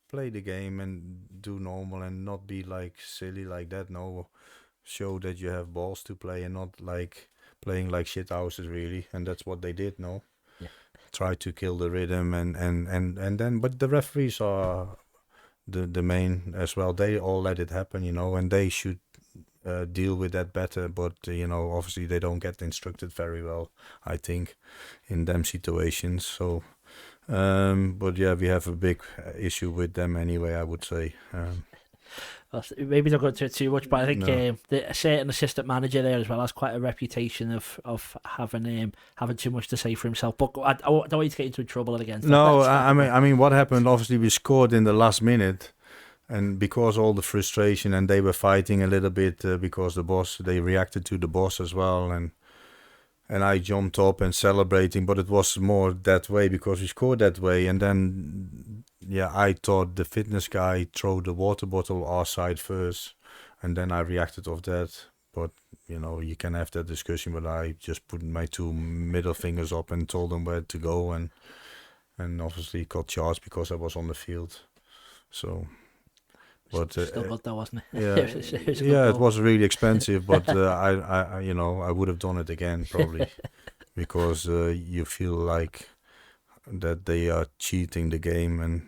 play the game and do normal and not be like silly like that. No, show that you have balls to play and not like playing like shit houses really, and that's what they did. Try to kill the rhythm and then, but the referees are the main as well. They all let it happen, and they should deal with that better. But obviously they don't get instructed very well, I think, in them situations. So, but yeah, we have a big issue with them anyway, I would say. Maybe don't go into it too much, but I think a certain assistant manager there as well has quite a reputation of having too much to say for himself. But I don't want you to get into trouble again. No, I mean, what happened? Obviously, we scored in the last minute, and because all the frustration, and they were fighting a little bit because they reacted to the boss as well, and I jumped up and celebrating, but it was more that way because we scored that way, and then. Yeah, I thought the fitness guy threw the water bottle our side first, and then I reacted off that. But you can have that discussion, but I just put my 2 middle fingers up and told them where to go, and obviously got charged because I was on the field. So, but still good though, wasn't it? Yeah, it was really expensive, but I would have done it again probably because you feel like that they are cheating the game and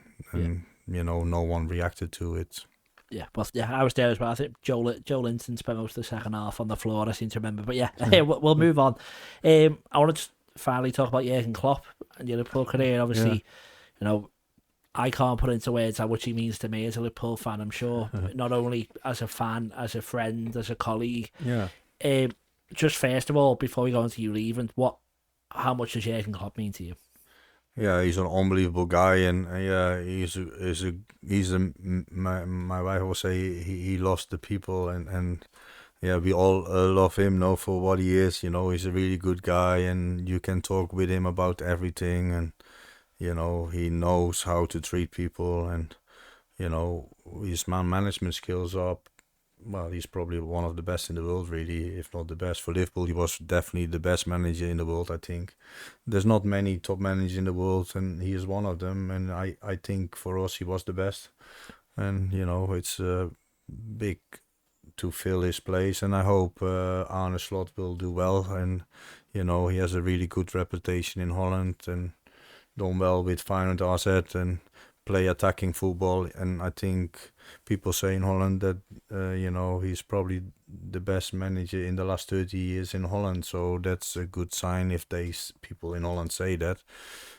no one reacted to it. Yeah, but I was there as well. I think Joe Linton spent most of the second half on the floor, I seem to remember. But yeah, we'll move on. I want to just finally talk about Jurgen Klopp and your Liverpool career. Obviously, I can't put into words how much he means to me as a Liverpool fan. I'm sure, not only as a fan, as a friend, as a colleague. Yeah. Just first of all, before we go into you leaving, how much does Jurgen Klopp mean to you? Yeah, he's an unbelievable guy, and my wife will say he loves the people, and yeah, we all love him, for what he is. He's a really good guy, and you can talk with him about everything, and he knows how to treat people, and his man management skills are. Well, he's probably one of the best in the world, really, if not the best. For Liverpool, he was definitely the best manager in the world, I think. There's not many top managers in the world, and he is one of them. And I think for us, he was the best. And, it's a big to fill his place, and I hope Arne Slot will do well. And he has a really good reputation in Holland and done well with Feyenoord AZ and play attacking football. And I think people say in Holland that he's probably the best manager in the last 30 years in Holland. So that's a good sign if people in Holland say that.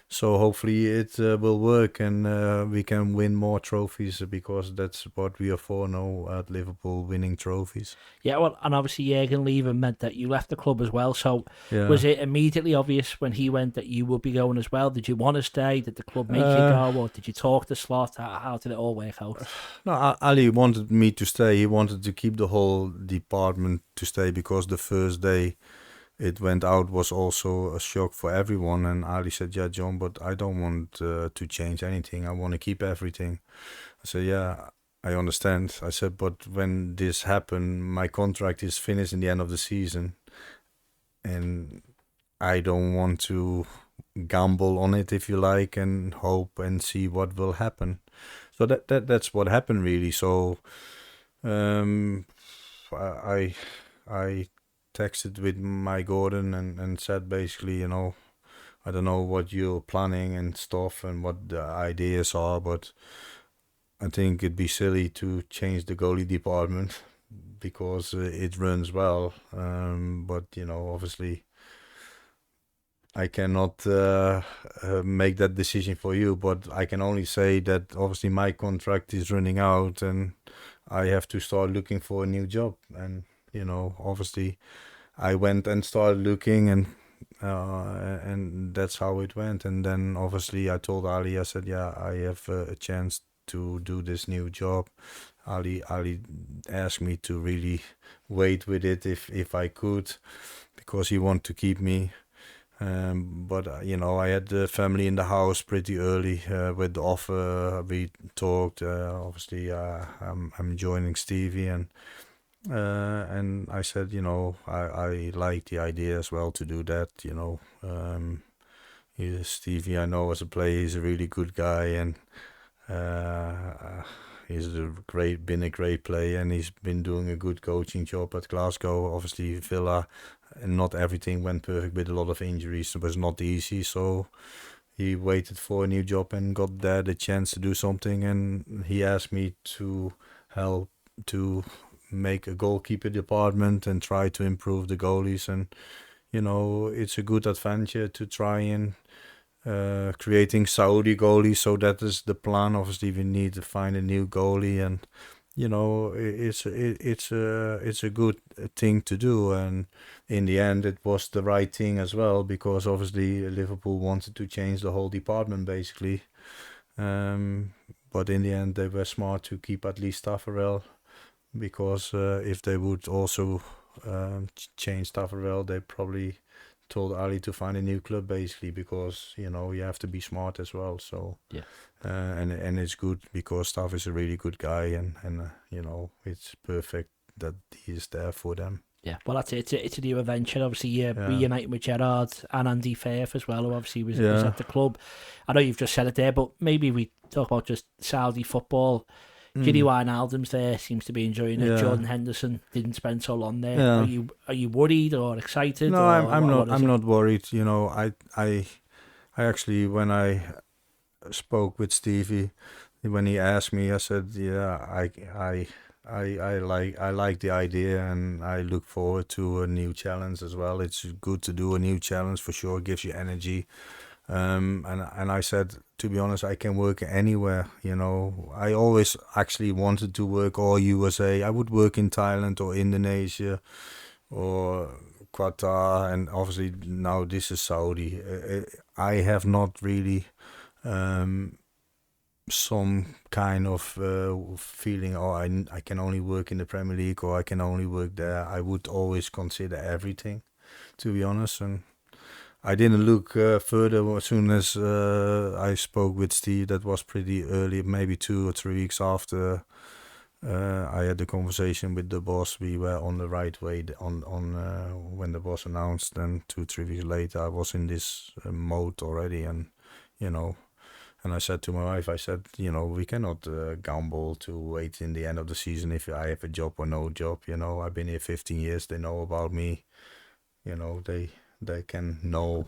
So hopefully it will work and we can win more trophies, because that's what we are for now at Liverpool, winning trophies. Yeah, well, and obviously Jurgen leaving meant that you left the club as well. So was it immediately obvious when he went that you would be going as well? Did you want to stay? Did the club make you go? Or did you talk to Slot? How did it all work out? No, Ali wanted me to stay. He wanted to keep the whole department to stay, because the first day it went out was also a shock for everyone. And Ali said, yeah, John, but I don't want to change anything. I want to keep everything. I said, yeah, I understand. I said, but when this happened, my contract is finished in the end of the season. And I don't want to gamble on it, if you like, and hope and see what will happen. So that's what happened, really. So I texted with Mike Gordon and said basically, I don't know what you're planning and stuff and what the ideas are, but I think it'd be silly to change the goalie department because it runs well. But, obviously I cannot make that decision for you, but I can only say that obviously my contract is running out and I have to start looking for a new job. And obviously I went and started looking, and that's how it went. And then obviously I told Ali, I said, yeah, I have a chance to do this new job. Ali asked me to really wait with it if I could, because he wanted to keep me. But I had the family in the house pretty early with the offer. We talked. Obviously, I'm joining Stevie, and I said, I like the idea as well to do that. Stevie, I know as a player, he's a really good guy, and he's been a great player, and he's been doing a good coaching job at Glasgow. Obviously, Villa, and not everything went perfect with a lot of injuries. It was not easy, so he waited for a new job and got there the chance to do something. And he asked me to help to make a goalkeeper department and try to improve the goalies. And it's a good adventure to try and creating Saudi goalies. So that is the plan. Obviously, we need to find a new goalie, and it's a good thing to do. And in the end, it was the right thing as well, because obviously Liverpool wanted to change the whole department basically. But in the end, they were smart to keep at least Taffarel, because if they would also change Taffarel, they probably told Ali to find a new club basically, because you have to be smart as well. So yeah, and it's good because Staff is a really good guy, and it's perfect that he is there for them. Yeah, well, that's it. It's a new adventure. Obviously, you're reuniting with Gerrard and Andy Fairth as well, who obviously was at the club. I know you've just said it there, but maybe we talk about just Saudi football. Gini Wijnaldum's there, seems to be enjoying it. Jordan Henderson didn't spend so long there. Yeah. Are you worried or excited? No, I'm not. I'm not worried. I actually, when I spoke with Stevie, when he asked me, I said, yeah, I like the idea, and I look forward to a new challenge as well. It's good to do a new challenge for sure. It gives you energy. And I said, to be honest, I can work anywhere. I always actually wanted to work all USA. I would work in Thailand or Indonesia or Qatar, and obviously now this is Saudi. I have not really some kind of feeling, I can only work in the Premier League or I can only work there. I would always consider everything, to be honest. And I didn't look further as soon as I spoke with Steve. That was pretty early, maybe 2 or 3 weeks after I had the conversation with the boss. We were on the right way on when the boss announced. Then 2 or 3 weeks later, I was in this mode already, and And I said to my wife, I said, we cannot gamble to wait in the end of the season if I have a job or no job. I've been here 15 years. They know about me. They can know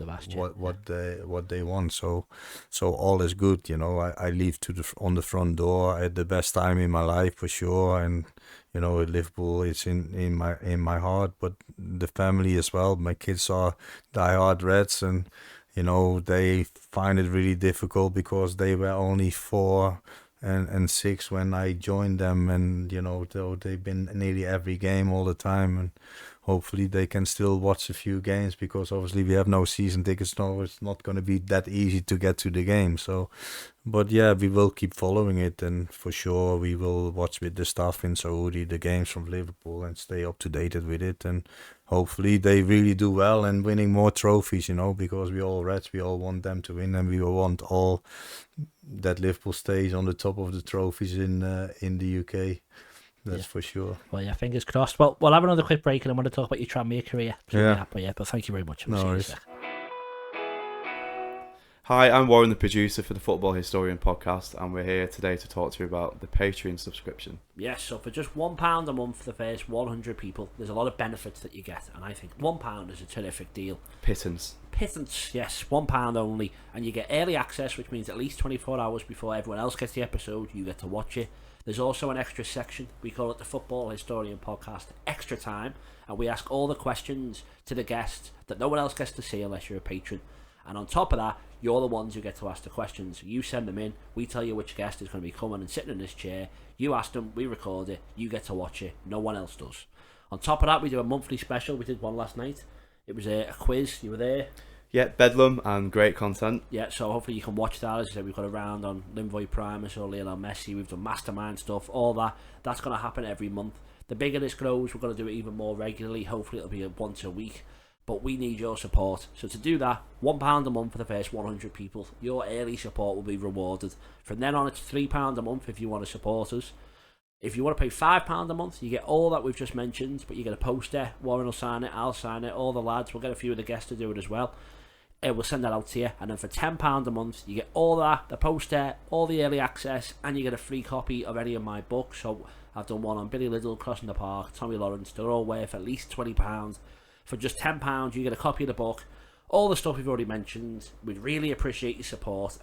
what they want. So all is good. I leave on the front door. I had the best time in my life for sure. And at Liverpool, it's in my heart. But the family as well. My kids are diehard Reds, and they find it really difficult because they were only 4 and 6 when I joined them, and they've been nearly every game all the time, and hopefully they can still watch a few games, because obviously we have no season tickets, so it's not going to be that easy to get to the game. So, but yeah, we will keep following it, and for sure we will watch with the staff in Saudi the games from Liverpool and stay up to date with it, and hopefully they really do well and winning more trophies, because we all Reds, we all want them to win, and we want all that Liverpool stays on the top of the trophies in the UK. That's for sure. Well, yeah, fingers crossed. Well, we'll have another quick break, and I want to talk about your Tranmere career. But thank you very much. No worries. Hi, I'm Warren, the producer for the Football Historian podcast, and we're here today to talk to you about the Patreon subscription. Yes, so for just £1 a month for the first 100 people, there's a lot of benefits that you get, and I think £1 is a terrific deal. Pittance, yes, £1 only, and you get early access, which means at least 24 hours before everyone else gets the episode, you get to watch it. There's also an extra section, we call it the Football Historian Podcast Extra Time, and we ask all the questions to the guests that no one else gets to see unless you're a patron. And on top of that, you're the ones who get to ask the questions. You send them in, we tell you which guest is going to be coming and sitting in this chair, you ask them, we record it, you get to watch it, no one else does. On top of that, we do a monthly special, we did one last night. It was a quiz, you were there. Yeah, bedlam and great content. Yeah, so hopefully you can watch that. As I said, we've got a round on Linvoy Primus or Lionel Messi. We've done mastermind stuff, all that. That's going to happen every month. The bigger this grows, we're going to do it even more regularly. Hopefully it'll be once a week. But we need your support. So to do that, £1 a month for the first 100 people. Your early support will be rewarded. From then on, it's £3 a month if you want to support us. If you want to pay £5 a month, you get all that we've just mentioned, but you get a poster. Warren will sign it, I'll sign it, all the lads. We'll get a few of the guests to do it as well. We'll send that out to you, and then for £10 a month you get all that, the poster, all the early access, and you get a free copy of any of my books. So I've done one on Billy Liddell, Crossing the Park, Tommy Lawrence. They're all worth at least £20. For just £10 you get a copy of the book, all the stuff we've already mentioned. We'd really appreciate your support.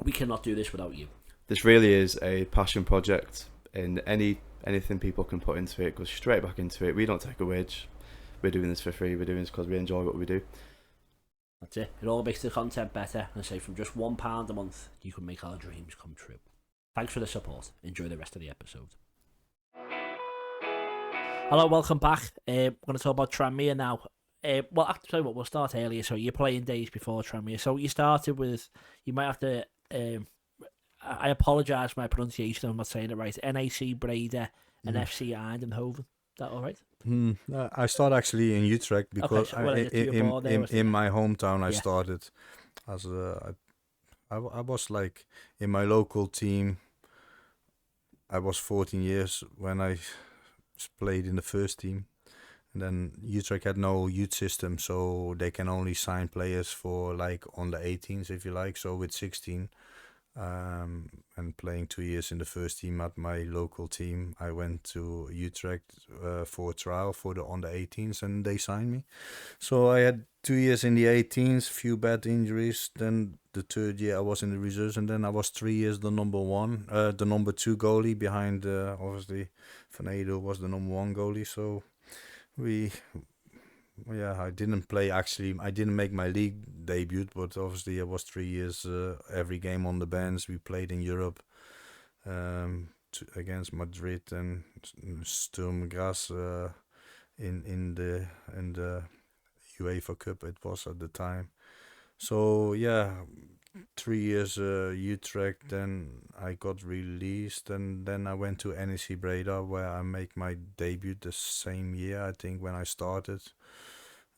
We cannot do this without you. This really is a passion project, and anything people can put into it goes straight back into it. We don't take a wage. We're doing this for free. We're doing this because we enjoy what we do. That's it. It all makes the content better. And I say from just £1 a month, you can make our dreams come true. Thanks for the support. Enjoy the rest of the episode. Hello, welcome back. We're going to talk about Tranmere now. Well, I'll tell you what, we'll start earlier. So you're playing days before Tranmere. So you started with, you might have to, I apologise for my pronunciation, I'm not saying it right, NAC Breda and FC Eindhoven. Is that all right? I started actually in Utrecht because in my hometown I started as I was like in my local team. I was 14 years when I played in the first team, and then Utrecht had no youth system, so they can only sign players for like on the 18s if you like. So with 16 and playing 2 years in the first team at my local team, I went to Utrecht for a trial for the under 18s, and they signed me. So I had 2 years in the 18s, few bad injuries. Then the third year I was in the reserves, and then I was 3 years the number 2 goalie behind. Obviously, Van Edel was the number 1 goalie. So I didn't play actually. I didn't make my league debut, but obviously I was 3 years every game on the bench. We played in Europe against Madrid and Sturm Graz in the UEFA Cup. It was at the time. So 3 years Utrecht. Then I got released, and then I went to NEC Breda, where I make my debut the same year, I think, when I started.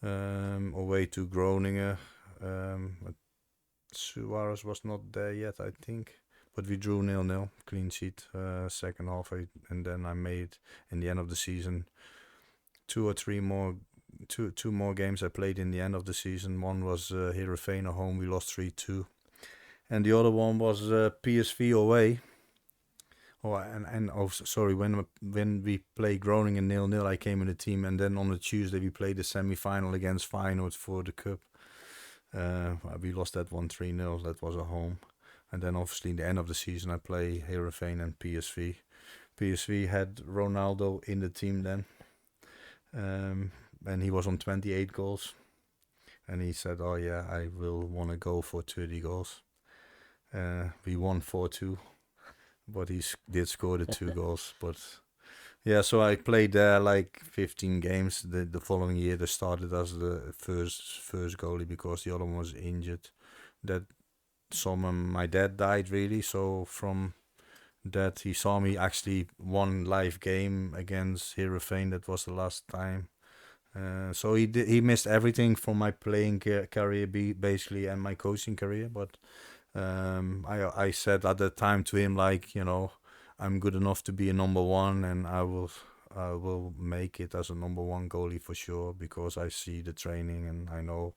Away to Groningen. Suarez was not there yet, I think, but we drew 0-0, clean sheet, second half, and then I made in the end of the season two more games I played in the end of the season. One was Heerenveen at home, we lost 3-2, and the other one was PSV away. When we played Groningen 0-0, I came in the team, and then on the Tuesday we played the semi-final against Feyenoord for the cup. We lost that one 3-0. That was at home, and then obviously in the end of the season I play Heerenveen and PSV. PSV had Ronaldo in the team then, and he was on 28 goals, and he said, "Oh yeah, I will want to go for 30 goals." We won 4-2. But he did score the 2 goals. But yeah, so I played there like 15 games. The following year, they started as the first goalie because the other one was injured. That summer, my dad died really. So from that, he saw me actually one live game against Heerenveen. That was the last time. So he missed everything from my playing career, basically, and my coaching career. But I said at the time to him, like, I'm good enough to be a number one, and I will make it as a number one goalie for sure, because I see the training and I know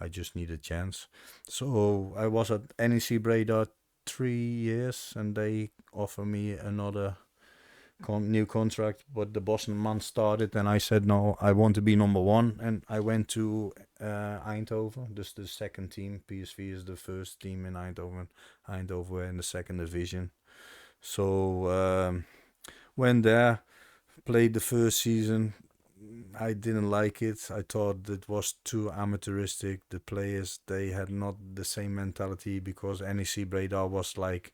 I just need a chance. So I was at NEC Breda 3 years, and they offered me another new contract, but the Boston month started, and I said no, I want to be number one, and I went to Eindhoven. This is the second team. PSV is the first team in Eindhoven. Eindhoven were in the second division. So went there, played the first season. I didn't like it. I thought it was too amateuristic. The players, they had not the same mentality, because NEC Breda was like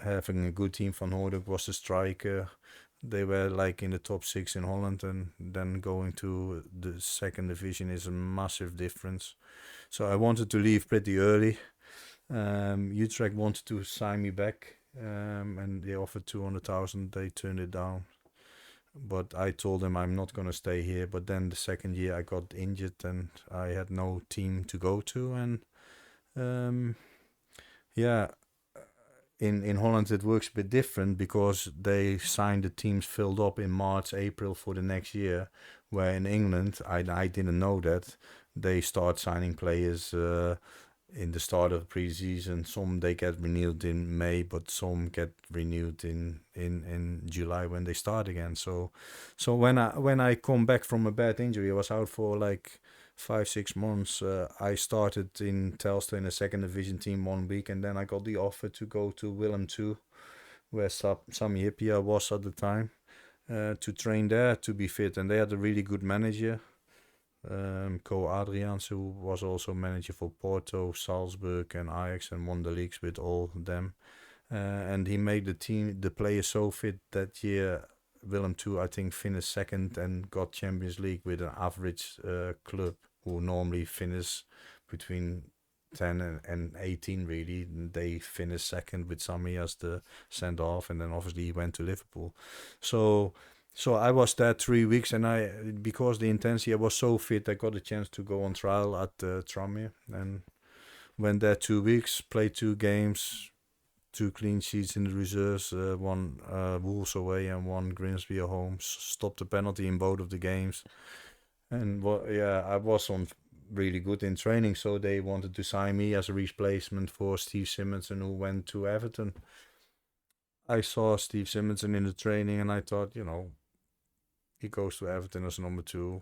having a good team. Van Hoordijk was the striker. They were like in the top 6 in Holland, and then going to the second division is a massive difference. So I wanted to leave pretty early. Utrecht wanted to sign me back, and they offered 200,000. They turned it down. But I told them I'm not going to stay here. But then the second year I got injured, and I had no team to go to. And in Holland it works a bit different, because they signed the teams filled up in March, April for the next year. Where in England, I didn't know that. They start signing players in the start of pre-season. Some they get renewed in May, but some get renewed in July when they start again. So when I come back from a bad injury, I was out for like 5-6 months. I started in Telstra in a second division team 1 week, and then I got the offer to go to Willem II, where Sami Hyypiä was at the time, to train there, to be fit. And they had a really good manager, Co Adriaans, who was also manager for Porto, Salzburg and Ajax, and won the leagues with all of them. And he made the players so fit that year. Willem II, I think, finished second and got Champions League with an average club who normally finish between 10 and 18, really. They finished second with Sami as the send-off, and then obviously he went to Liverpool. So I was there 3 weeks, and because the intensity, I was so fit, I got a chance to go on trial at Tranmere, and went there 2 weeks, played 2 games, 2 clean sheets in the reserves, 1 Wolves away and 1 Grimsby at home. Stopped the penalty in both of the games, and I was on really good in training. So they wanted to sign me as a replacement for Steve Simonsen, who went to Everton. I saw Steve Simonsen in the training, and I thought, he goes to Everton as number 2.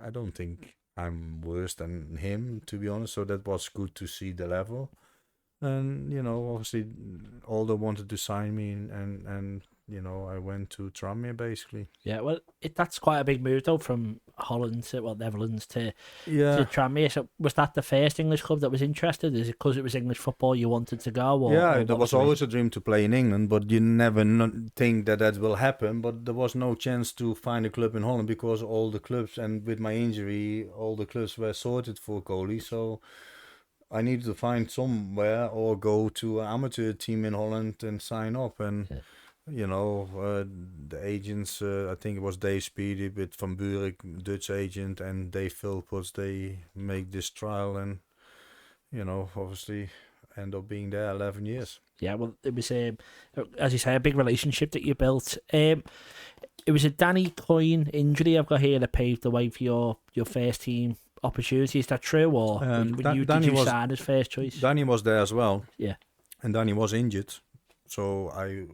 I don't think I'm worse than him, to be honest. So that was good to see the level. And, obviously, Aldo wanted to sign me, and I went to Tranmere, basically. Yeah, well, that's quite a big move, though, from Holland to, Netherlands to Tranmere. So was that the first English club that was interested? Is it because it was English football you wanted to go? Or there was always a dream to play in England, but you never think that will happen. But there was no chance to find a club in Holland, because all the clubs, and with my injury, all the clubs were sorted for goalie. So I needed to find somewhere or go to an amateur team in Holland and sign up. And, the agents, I think it was Dave Speedy with Van Buurik, Dutch agent, and Dave Philpotts, they make this trial and, obviously end up being there 11 years. Yeah, well, it was, as you say, a big relationship that you built. It was a Danny Coyne injury I've got here that paved the way for your first team opportunity. Is that true, or did you sign as first choice? Danny was there as well. Yeah, and Danny was injured, so I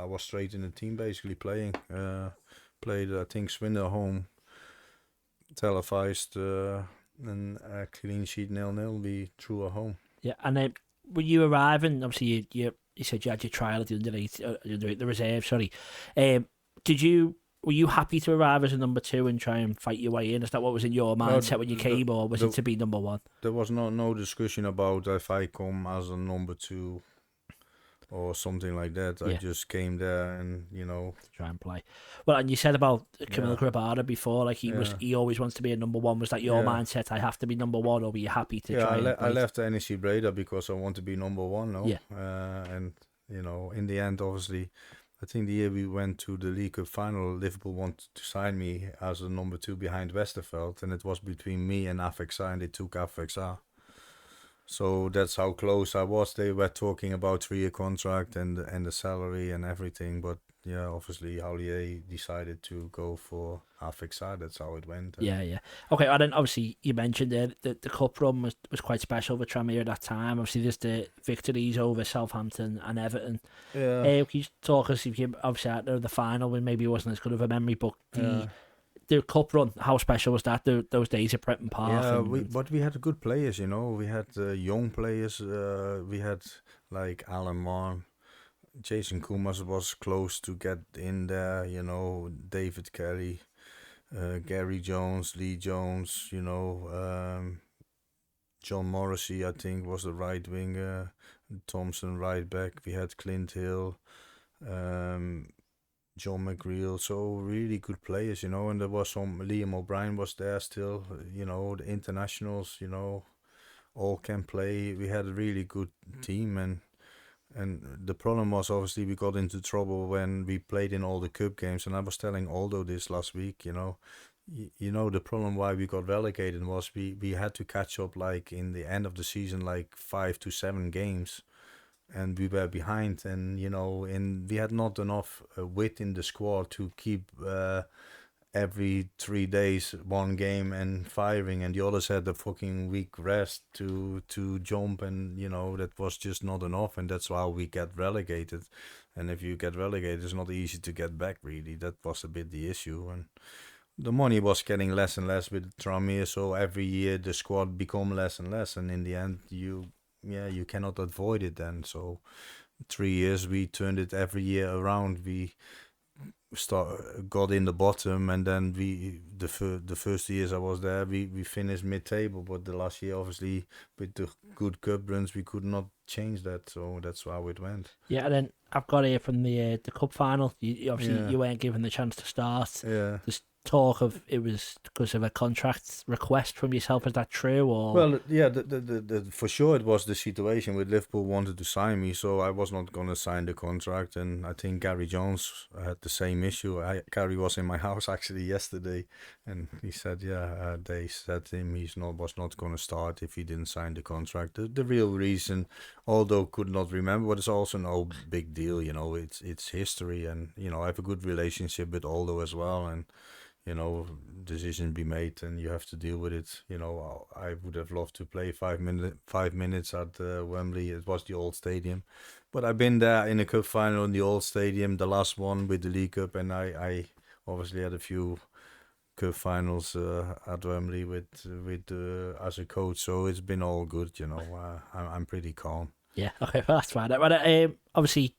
was straight in the team basically playing. Played I think Swindon home, televised, and clean sheet 0-0. We drew at home. Yeah, and then when you arriving, obviously you said you had your trial at the the reserve. Sorry, were you happy to arrive as a number 2 and try and fight your way in? Is that what was in your mindset when you came, or was it to be number 1? There was no discussion about if I come as a number 2 or something like that. I just came there and to try and play. Well, and you said about Camille Grabada before, like he always wants to be a number 1. Was that your mindset? I have to be number 1, or were you happy to try? I left NEC Breda because I want to be number 1. No, and in the end, obviously, I think the year we went to the League Cup final, Liverpool wanted to sign me as a number 2 behind Westerveld, and it was between me and Afexa, and they took Afexa. So that's how close I was. They were talking about 3-year contract and the salary and everything, but obviously Haulier decided to go for Afexa. That's how it went. Yeah. Okay, and then obviously you mentioned there that the cup run was quite special for Tranmere at that time. Obviously there's the victories over Southampton and Everton. Yeah. Can you talk us, if you obviously out there the final when maybe it wasn't as good of a memory, but the cup run, how special was that? Those days at Prenton Park. Yeah, but we had good players. We had young players. We had like Alan Marn. Jason Kumas was close to get in there, David Kelly, Gary Jones, Lee Jones, John Morrissey, I think, was the right winger, Thompson right back. We had Clint Hill, John McGreal, so really good players, and there was some, Liam O'Brien was there still, the internationals, all can play. We had a really good team, and the problem was obviously we got into trouble when we played in all the cup games. And I was telling Aldo this last week, the problem why we got relegated was we had to catch up like in the end of the season, like 5 to 7 games. And we were behind, and we had not enough width in the squad to keep every 3 days 1 game and firing, and the others had a fucking week rest to jump, and that was just not enough, and that's why we get relegated. And if you get relegated, it's not easy to get back, really. That was a bit the issue, and the money was getting less and less with Tranmere, so every year the squad become less and less, and in the end you cannot avoid it then. So 3 years we turned it every year around. We got in the bottom, and then the first years I was there, we finished mid-table, but the last year obviously with the good cup runs we could not change that, so that's how it went. Yeah, and then I've got here from the cup final, you weren't given the chance to start. There's talk of it was because of a contract request from yourself. Is that true? Or well, yeah, the for sure it was the situation with Liverpool wanted to sign me, so I was not going to sign the contract. And I think Gary Jones had the same issue. Gary was in my house actually yesterday, and he said, they said to him was not going to start if he didn't sign the contract. The real reason, although could not remember, but it's also no big deal. It's history, and I have a good relationship with Aldo as well, and decision be made, and you have to deal with it. I would have loved to play 5 minutes at Wembley. It was the old stadium, but I've been there in a cup final in the old stadium, the last one with the League Cup, and I obviously had a few cup finals at Wembley with as a coach, so it's been all good. I'm pretty calm. Yeah, okay, well, that's fine. But obviously,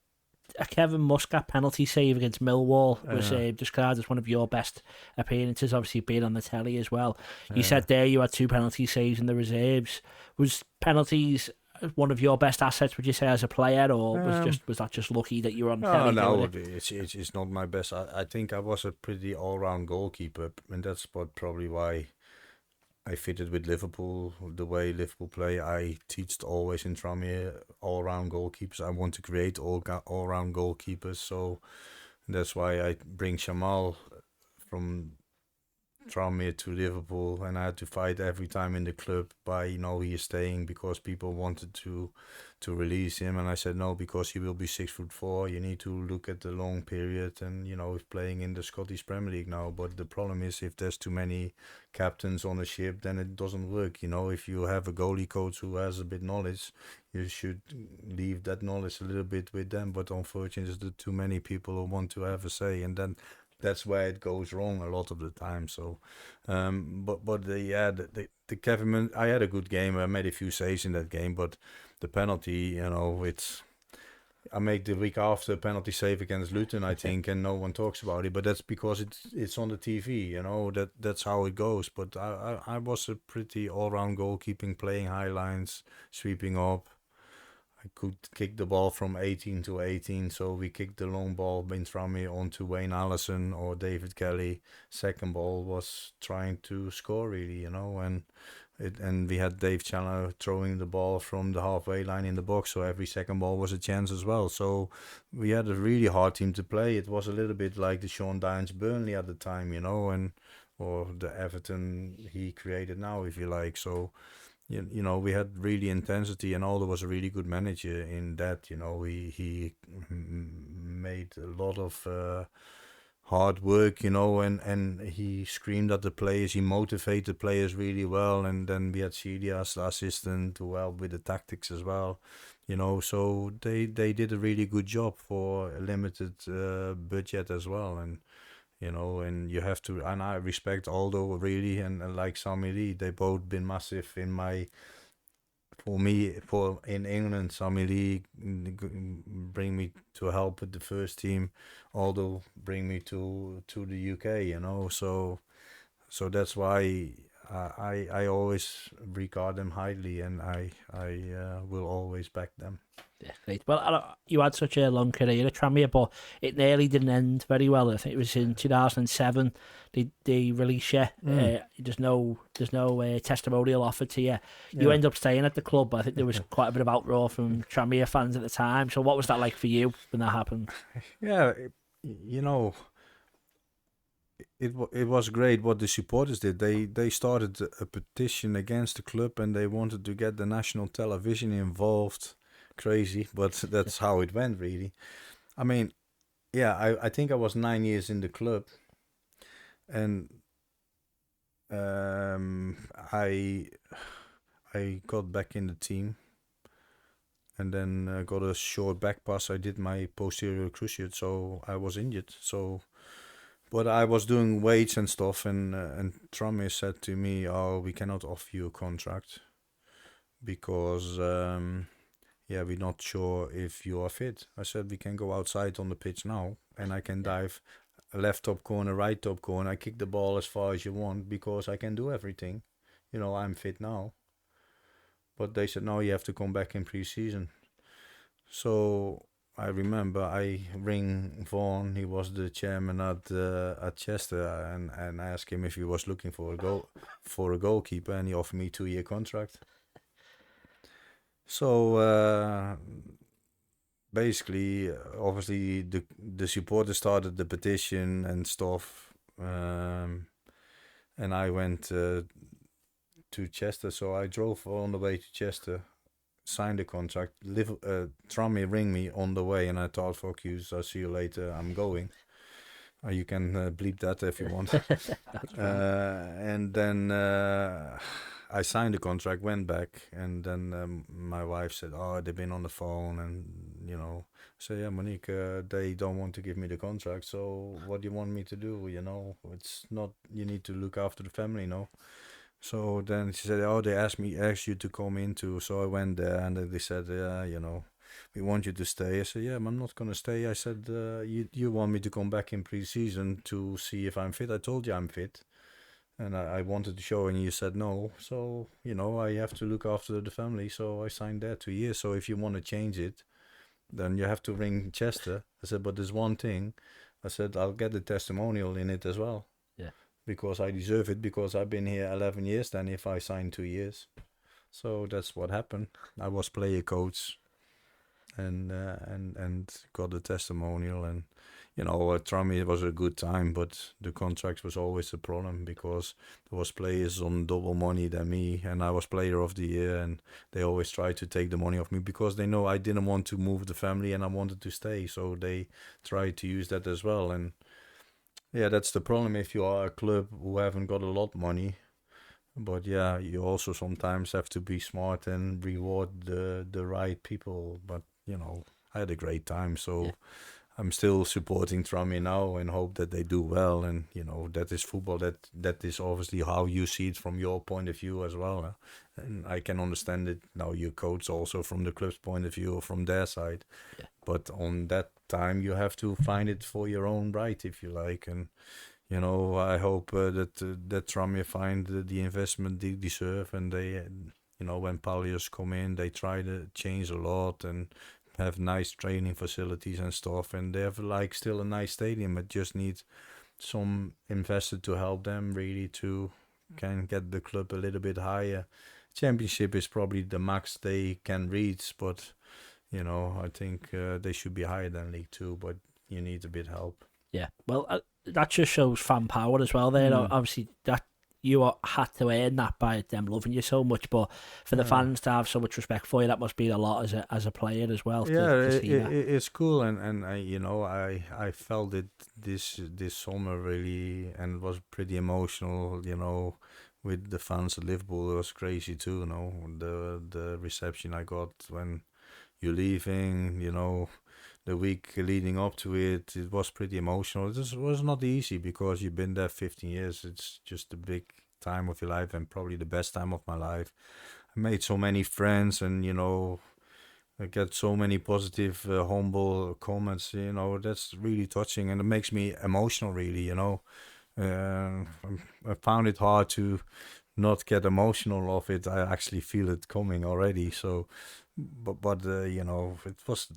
a Kevin Muscat penalty save against Millwall was described as one of your best appearances, obviously being on the telly as well. You said there you had 2 penalty saves in the reserves. Was penalties one of your best assets, would you say, as a player, or was that just lucky that you were on telly? No, it's not my best. I think I was a pretty all-round goalkeeper, and that's probably why I fitted with Liverpool, the way Liverpool play. I teached always in Tranmere all-round goalkeepers. I want to create all-round goalkeepers, so that's why I bring Shamal from Tranmere to Liverpool, and I had to fight every time in the club by, he is staying because people wanted to release him, and I said no, because he will be 6'4". You need to look at the long period, and he's playing in the Scottish Premier League now. But the problem is, if there's too many captains on a ship, then it doesn't work. If you have a goalie coach who has a bit knowledge, you should leave that knowledge a little bit with them. But unfortunately, there's too many people who want to have a say, and then that's where it goes wrong a lot of the time. So, the Kevin, I had a good game. I made a few saves in that game, but the penalty, I make the week after a penalty save against Luton, I think, and no one talks about it. But that's because it's on the TV, that's how it goes. But I was a pretty all-round goalkeeping, playing high lines, sweeping up. I could kick the ball from 18 to 18, so we kicked the long ball in Tranmere onto Wayne Alisson or David Kelly. Second ball was trying to score, really, and we had Dave Chandler throwing the ball from the halfway line in the box, so every second ball was a chance as well. So we had a really hard team to play. It was a little bit like the Sean Dyche Burnley at the time, or the Everton he created now, if you like. So we had really intensity, and Aldo was a really good manager in that. He made a lot of hard work, and he screamed at the players. He motivated players really well, and then we had Celia as the assistant to help with the tactics as well. So they did a really good job for a limited budget as well, and and you have to, and I respect Aldo really, and like Sami Lee, they both been massive in in England. Sami Lee bring me to help with the first team, Aldo bring me to the UK, so that's why I always regard them highly, and I will always back them. Yeah, great. Well, you had such a long career at Tranmere, but it nearly didn't end very well. I think it was in 2007 they released you. There's no testimonial offered to you. You end up staying at the club, but I think there was quite a bit of outroar from Tranmere fans at the time. So what was that like for you when that happened? Yeah, it was great what the supporters did. They started a petition against the club, and they wanted to get the national television involved. Crazy, but that's how it went, really. I mean, I think I was 9 years in the club, and I got back in the team, and then got a short back pass. I did my posterior cruciate, so I was injured. So, but I was doing weights and stuff, and Tranmere said to me, "Oh, we cannot offer you a contract because we're not sure if you are fit." I said, "We can go outside on the pitch now, and I can dive left top corner, right top corner. I kick the ball as far as you want because I can do everything. I'm fit now." But they said, "No, you have to come back in pre-season." So I remember I ring Vaughan. He was the chairman at Chester, and I asked him if he was looking for a goalkeeper, and he offered me a 2-year contract. So basically, obviously, the supporters started the petition and stuff, and I went to Chester. So I drove on the way to Chester, signed the contract. Tranmere ring me on the way, and I thought, "Fuck you, I'll see you later. I'm going." You can bleep that if you want. And then I signed the contract, went back, and then my wife said, "Oh, they've been on the phone," and I said, "Yeah, Monique, they don't want to give me the contract. So what do you want me to do? It's not. You need to look after the family, no." So then she said, "Oh, they asked you to come in too." So I went there, and they said, "We want you to stay." I said, "Yeah, I'm not gonna stay." I said, "You want me to come back in pre-season to see if I'm fit?" I told you I'm fit. And I wanted to show, and you said no. So, I have to look after the family. So I signed there 2 years. So if you want to change it, then you have to ring Chester. I said, "But there's one thing." I said, "I'll get the testimonial in it as well." Yeah. Because I deserve it, because I've been here 11 years then if I signed 2 years. So that's what happened. I was player coach. and got a testimonial. And Tranmere was a good time, but the contract was always a problem because there was players on double money than me, and I was player of the year, and they always tried to take the money off me because they know I didn't want to move the family and I wanted to stay, so they tried to use that as well. And yeah, that's the problem if you are a club who haven't got a lot of money. But yeah, you also sometimes have to be smart and reward the right people. But I had a great time, so I'm still supporting Tranmere now and hope that they do well. And that is football. That is obviously how you see it from your point of view as well. And I can understand it now. You coach also from the club's point of view or from their side. Yeah. But on that time, you have to find it for your own right, if you like. And I hope that Tranmere find the investment they deserve, and they, when Paulius come in, they try to change a lot and have nice training facilities and stuff, and they have still a nice stadium. It just needs some investor to help them really to can get the club a little bit higher. Championship is probably the max they can reach, but I think they should be higher than League Two, but you need a bit help. Yeah, well, that just shows fan power as well there. Obviously, that you had to earn that by them loving you so much, but for the fans to have so much respect for you, that must be a lot as a player as well. It's cool, and I felt it this summer really, and it was pretty emotional. With the fans at Liverpool, it was crazy too. The reception I got when you're leaving, the week leading up to it, it was pretty emotional. It was not easy because you've been there 15 years. It's just a big time of your life and probably the best time of my life. I made so many friends, and I get so many positive, humble comments. That's really touching, and it makes me emotional. Really, I found it hard to not get emotional of it. I actually feel it coming already. So, but it was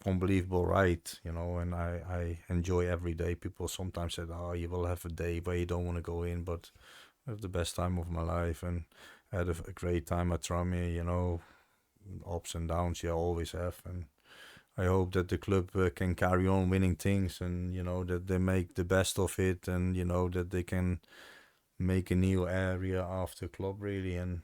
unbelievable, right? And I enjoy every day. People sometimes said, "Oh, you will have a day where you don't want to go in," but I have the best time of my life, and I had a great time at Tranmere. Ups and downs you always have, and I hope that the club can carry on winning things, and that they make the best of it, and that they can make a new area after Klopp really, and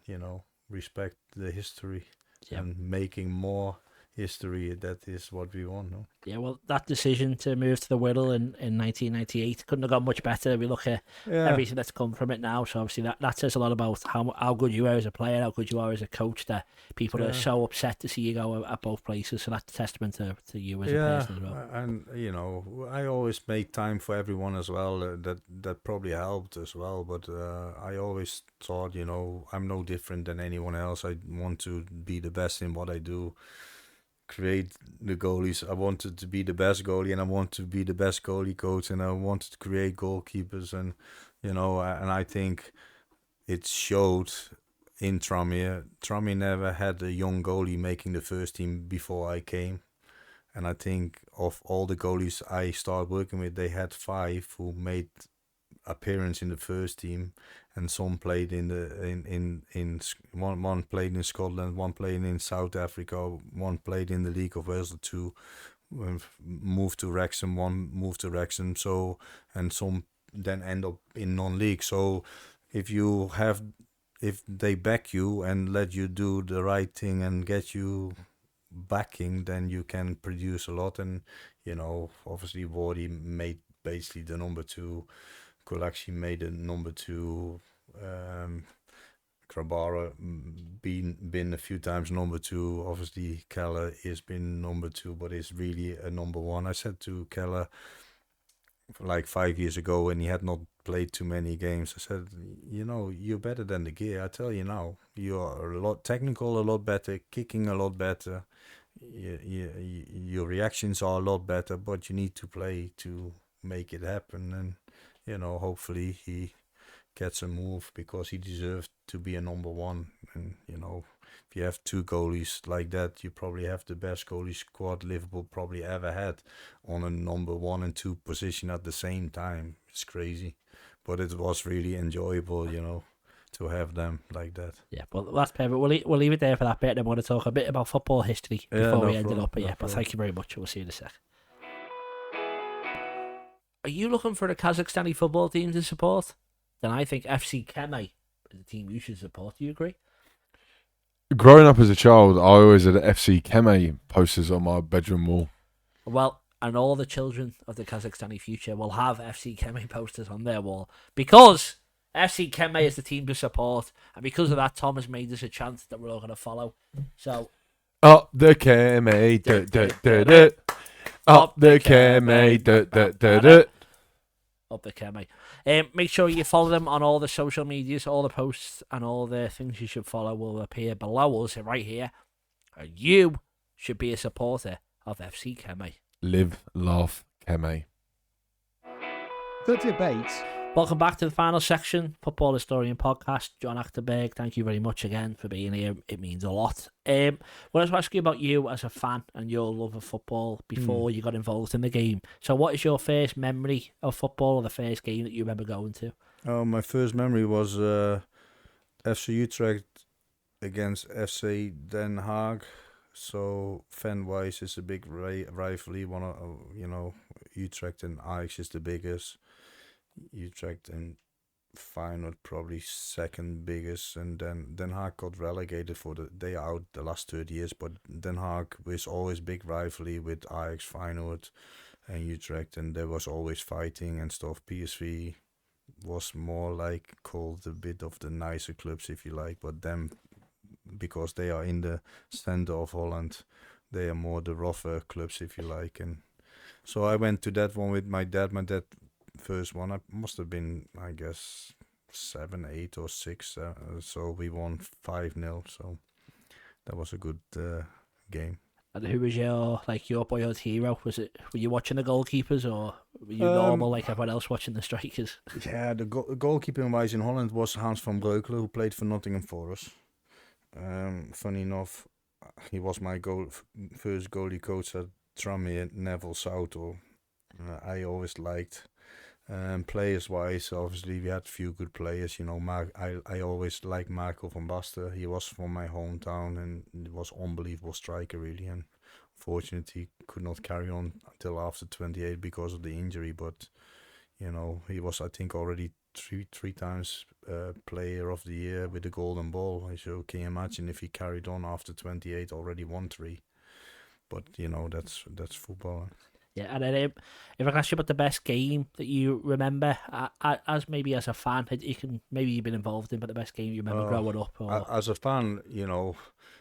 respect the history and making more history. That is what we want, no? Yeah, well, that decision to move to the Whittle in 1998 couldn't have gone much better. We look at everything that's come from it now. So obviously that says a lot about how good you are as a player, how good you are as a coach, that people are so upset to see you go at both places. So that's a testament to you as a person as well. And I always make time for everyone as well. That probably helped as well. But I always thought, I'm no different than anyone else. I want to be the best in what I do. Create the goalies. I wanted to be the best goalie, and I want to be the best goalie coach, and I wanted to create goalkeepers, and and I think it showed in Tranmere. Tranmere never had a young goalie making the first team before I came, and I think of all the goalies I started working with, they had 5 who made appearance in the first team, and some played one played in Scotland, one played in South Africa, one played in the League of Wales, 2 moved to Wrexham, one moved to Wrexham, so, and some then end up in non-league. So if they back you and let you do the right thing and get you backing, then you can produce a lot. And obviously Wardy made basically the number 2. Kolaxi made the number 2. Krabara been a few times number 2. Obviously Keller has been number 2, but is really a number 1. I said to Keller like 5 years ago when he had not played too many games, I said, you're better than the gear. I tell you now, you're a lot technical, a lot better, kicking a lot better. Your reactions are a lot better, but you need to play to make it happen. And hopefully he gets a move because he deserves to be a number 1. And if you have 2 goalies like that, you probably have the best goalie squad Liverpool probably ever had on a number 1 and 2 position at the same time. It's crazy, but it was really enjoyable, to have them like that. Yeah, well, that's perfect. We'll leave it there for that bit, and then we're going to talk a bit about football history before we ended up. But but thank you very much. We'll see you in a sec. Are you looking for a Kazakhstani football team to support? Then I think FC Kemay is the team you should support. Do you agree? Growing up as a child, I always had FC Kemay posters on my bedroom wall. Well, and all the children of the Kazakhstani future will have FC Kemay posters on their wall because FC Kemay is the team to support, and because of that, Tom has made us a chant that we're all going to follow. So, up the Kemay, up the Kemay, up the Kemay. Make sure you follow them on all the social medias. All the posts and all the things you should follow will appear below us right here. And you should be a supporter of FC Kemay. Live, laugh, Kemay. The debate. Welcome back to the final section, Football Historian Podcast. John Achterberg, thank you very much again for being here. It means a lot. I wanted to ask you about you as a fan and your love of football before you got involved in the game. So what is your first memory of football, or the first game that you remember going to? My first memory was FC Utrecht against FC Den Haag. So fan-wise, it's a big rivalry. Utrecht and Ajax is the biggest. Utrecht and Feyenoord probably second biggest, and then Den Haag got relegated for they are out the last 30 years. But Den Haag was always big rivalry with Ajax, Feyenoord, and Utrecht, and there was always fighting and stuff. PSV was more like called a bit of the nicer clubs, if you like, but them, because they are in the center of Holland, they are more the rougher clubs, if you like. And so I went to that one with my dad. My dad first one, I must have been, I guess, 7, 8 or 6. So we won 5-0. So that was a good game. And who was your boyhood hero? Were you watching the goalkeepers, or were you normal like everyone else watching the strikers? Yeah, the goalkeeper wise in Holland was Hans van Breukelen, who played for Nottingham Forest. Funny enough, he was my first goalie coach at Tranmere, Neville Southall. I always liked. Players wise, obviously we had few good players. I always liked Marco van Basten. He was from my hometown, and he was unbelievable striker really. And fortunately, could not carry on until after 28 because of the injury. But he was, I think, already three times Player of the Year with the Golden Ball. So can you imagine if he carried on after 28, already won 3? But that's football. Yeah, and then if I can ask you about the best game that you remember, as a fan, you've been involved in, but the best game you remember growing up. Or... As a fan, it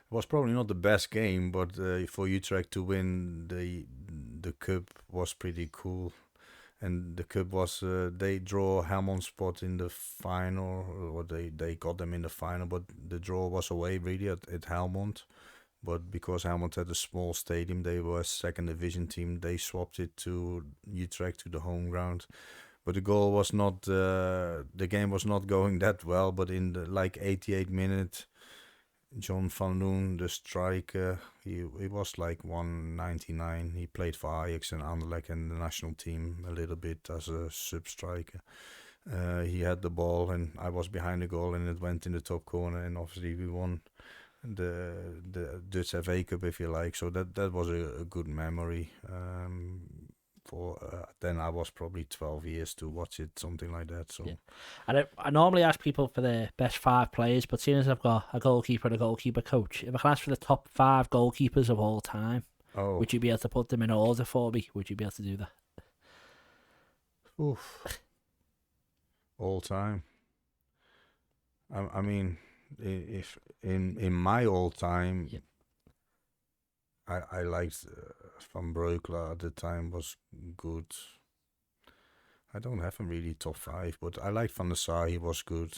was probably not the best game, but for Utrecht to win the cup was pretty cool. And the cup was they draw Helmond Spot in the final, or they got them in the final, but the draw was away really at Helmond. But because Helmond had a small stadium, they were a second division team. They swapped it to Utrecht, to the home ground. But the goal was not, the game was not going that well. But in the 88 minute, John van Loon, the striker, he was like 199. He played for Ajax and Anderlecht and the national team a little bit as a sub striker. He had the ball, and I was behind the goal, and it went in the top corner, and obviously we won the Dutch FA Cup, if you like. So that was a good memory. Then I was probably 12 years to watch it, something like that. So, yeah. And I normally ask people for the best 5 players, but seeing as I've got a goalkeeper and a goalkeeper coach, if I can ask for the top 5 goalkeepers of all time, would you be able to put them in order for me? Would you be able to do that? Oof. All time. I mean, if in my all time, yep. I liked Van Breukelen at the time, was good. I don't have him really top 5, but I liked Van der Sar. He was good,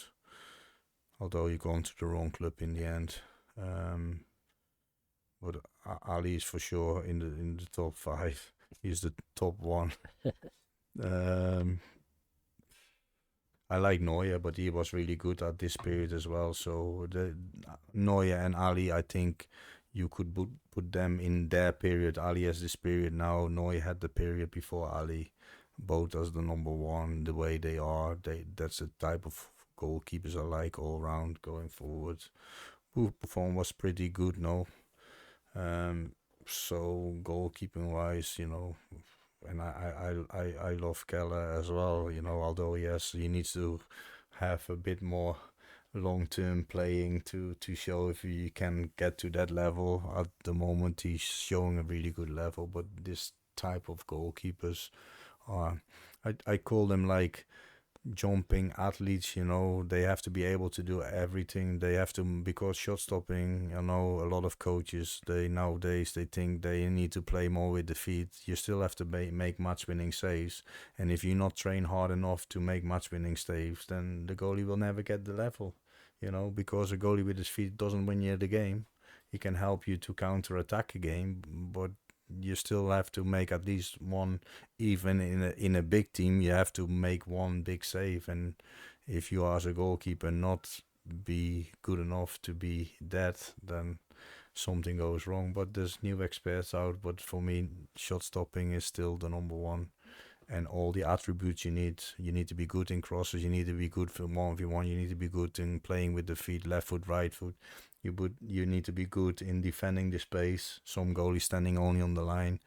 although he gone to the wrong club in the end. But Ali is for sure in the top 5. He's the top 1. I like Neuer, but he was really good at this period as well. So the Neuer and Ali, I think you could put them in their period. Ali has this period now. Neuer had the period before Ali. Both as the number 1, the way they are. That's the type of goalkeepers I like all round going forward. Buffon was pretty good, no. So goalkeeping wise, you know, and I love Keller as well, you know, although yes, he needs to have a bit more long-term playing to show if he can get to that level. At the moment he's showing a really good level, but this type of goalkeepers are, I call them like jumping athletes, you know. They have to be able to do everything. They have to, because shot stopping, you know, a lot of coaches, they nowadays they think they need to play more with the feet. You still have to make match winning saves, and if you not train hard enough to make match winning saves, then the goalie will never get the level, you know, because a goalie with his feet doesn't win you the game. He can help you to counter attack a game, but you still have to make at least one. Even in a big team, you have to make one big save, and if you as a goalkeeper not be good enough to be that, then something goes wrong. But there's new experts out, but for me, shot stopping is still the number one, and all the attributes you need to be good in crosses, you need to be good for 1v1, you need to be good in playing with the feet, left foot, right foot. You need to be good in defending the space. Some goalies standing only on the line.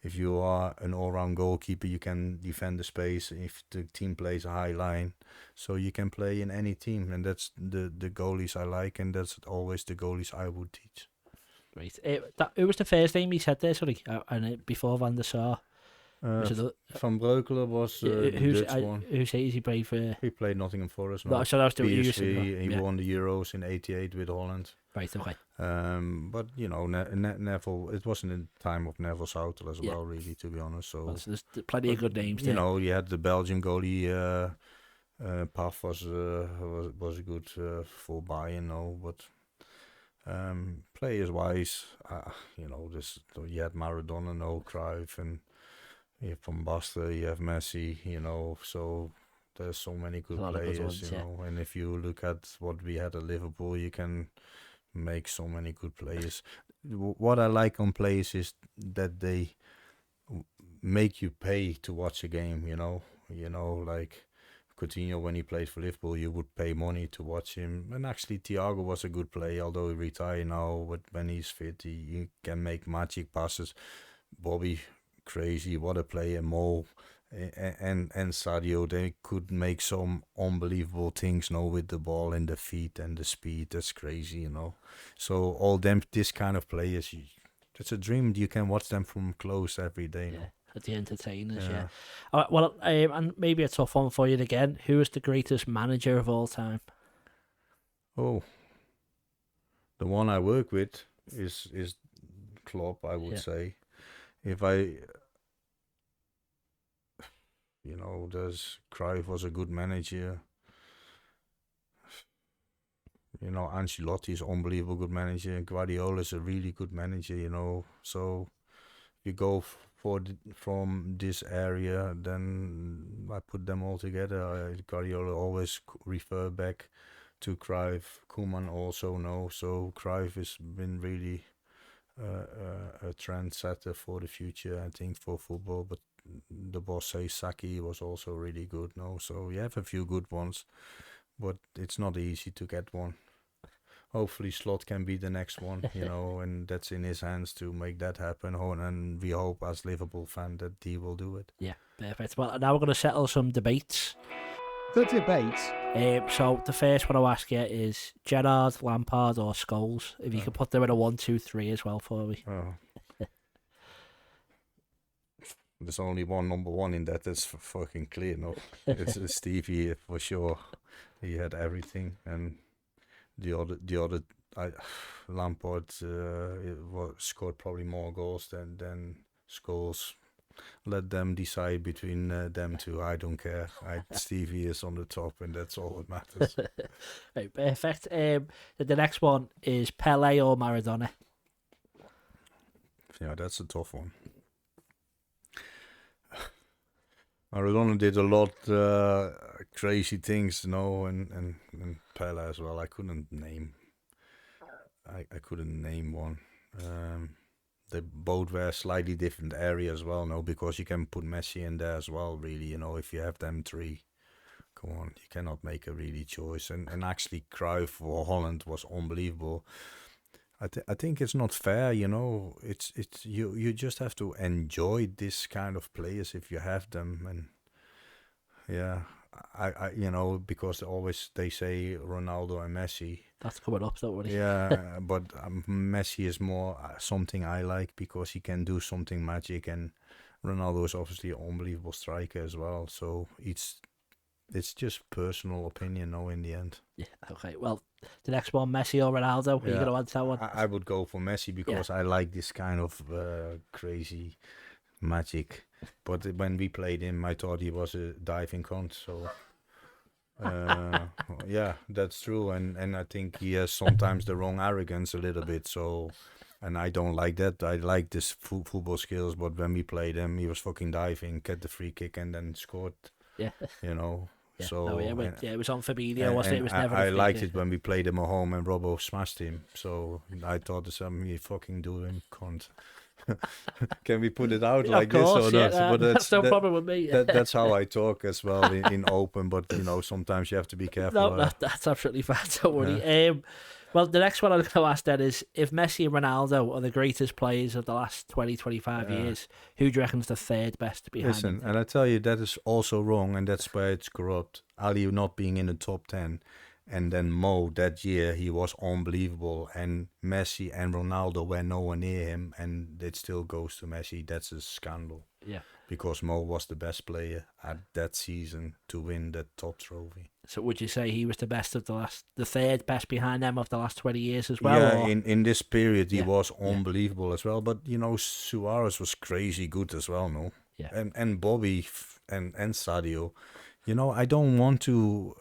If you are an all-round goalkeeper, you can defend the space if the team plays a high line. So you can play in any team, and that's the goalies I like, and that's always the goalies I would teach. Great. It was the first name he said there, sorry, and before Van der Sar. Van Breukelen was the Dutch one. Who says he played for? He played Nottingham Forest. No, so that was the PSV. He won the Euros in '88 with Holland. Right. Okay. But you know, Neville. It wasn't in the time of Neville Southall as well, really, to be honest. So there's plenty of good names there. You know, you had the Belgian goalie. Paf was good for Bayern, no, but. Players wise, you know, you had Maradona, no, Cruyff, and you have Van Basten, you have Messi, you know, so there's so many good players, ones, you know, and if you look at what we had at Liverpool, you can make so many good players. What I like on players is that they make you pay to watch a game, you know, like Coutinho, when he played for Liverpool, you would pay money to watch him. And actually, Thiago was a good player, although he retired now. But when he's fit, he can make magic passes. Bobby, crazy, what a player. Mo and Sadio, they could make some unbelievable things, you know, with the ball and the feet and the speed. That's crazy, you know. So all this kind of players, it's a dream. You can watch them from close every day. Yeah. The entertainers, yeah. All right, well, and maybe a tough one for you again. Who is the greatest manager of all time? Oh, the one I work with is Klopp, I would say. If you know, Cruyff was a good manager. You know, Ancelotti is an unbelievable good manager. Guardiola is a really good manager, you know. So you go from this area, then I put them all together. Guardiola always refer back to Cruyff. Koeman also no. So Cruyff has been really a trendsetter for the future, I think, for football. But the boss says Saki was also really good. No, so you have a few good ones, but it's not easy to get one. Hopefully Slot can be the next one, you know, and that's in his hands to make that happen. And we hope as Liverpool fan that he will do it. Yeah, perfect. Well, now we're going to settle some debates. The debate. So the first one I'll ask you is Gerrard, Lampard or Scholes? If you could put them in a 1, 2, 3 as well for me. Oh. There's only one number one in that. That's fucking clear, no? It's Stevie for sure. He had everything, and the other, Lampard scored probably more goals than Scholes. Let them decide between them two. I don't care. Stevie is on the top, and that's all that matters. Right, perfect. The next one is Pele or Maradona. Yeah, that's a tough one. Maradona did a lot crazy things, you know, and Pele as well. I couldn't name one. They both were slightly different areas as well, no, because you can put Messi in there as well, really, you know, if you have them three. come on, you cannot make a really choice. And actually, Cruyff for Holland was unbelievable. I think it's not fair, you know. It's you just have to enjoy this kind of players if you have them. And yeah, I you know, because always they say Ronaldo and Messi. That's coming up, don't worry. Yeah, but Messi is more something I like because he can do something magic, and Ronaldo is obviously an unbelievable striker as well. So it's just personal opinion, though, in the end. Yeah, okay. Well, the next one, Messi or Ronaldo? Are you going to answer that one? I would go for Messi because I like this kind of crazy magic. But when we played him, I thought he was a diving cunt. So, yeah, that's true. And I think he has sometimes the wrong arrogance a little bit. So, and I don't like that. I like this football skills. But when we played him, he was fucking diving, get the free kick, and then scored. Yeah. You know. Yeah. So it was on Fabinho, wasn't it? It was never. I liked it when we played him at home and Robbo smashed him. So I thought to something, you fucking do him, cunt. Can we put it out like course, this or not? But that's no problem with me. That's how I talk as well in open. But you know, sometimes you have to be careful. No, that's absolutely fine. Don't worry. Yeah. Well, the next one I'm going to ask then is, if Messi and Ronaldo are the greatest players of the last 20-25 years, who do you reckon is the third best behind Listen, them? and I tell you, that is also wrong, and that's where it's corrupt. Ali not being in the top 10, and then Mo, that year, he was unbelievable, and Messi and Ronaldo were nowhere near him, and it still goes to Messi. That's a scandal. Yeah. Because Mo was the best player at that season to win that top trophy. So would you say he was the best of the third best behind them of the last 20 years as well? Yeah, or? in this period he was unbelievable as well. But you know, Suarez was crazy good as well, no? Yeah. And Bobby and Sadio. You know, I don't want to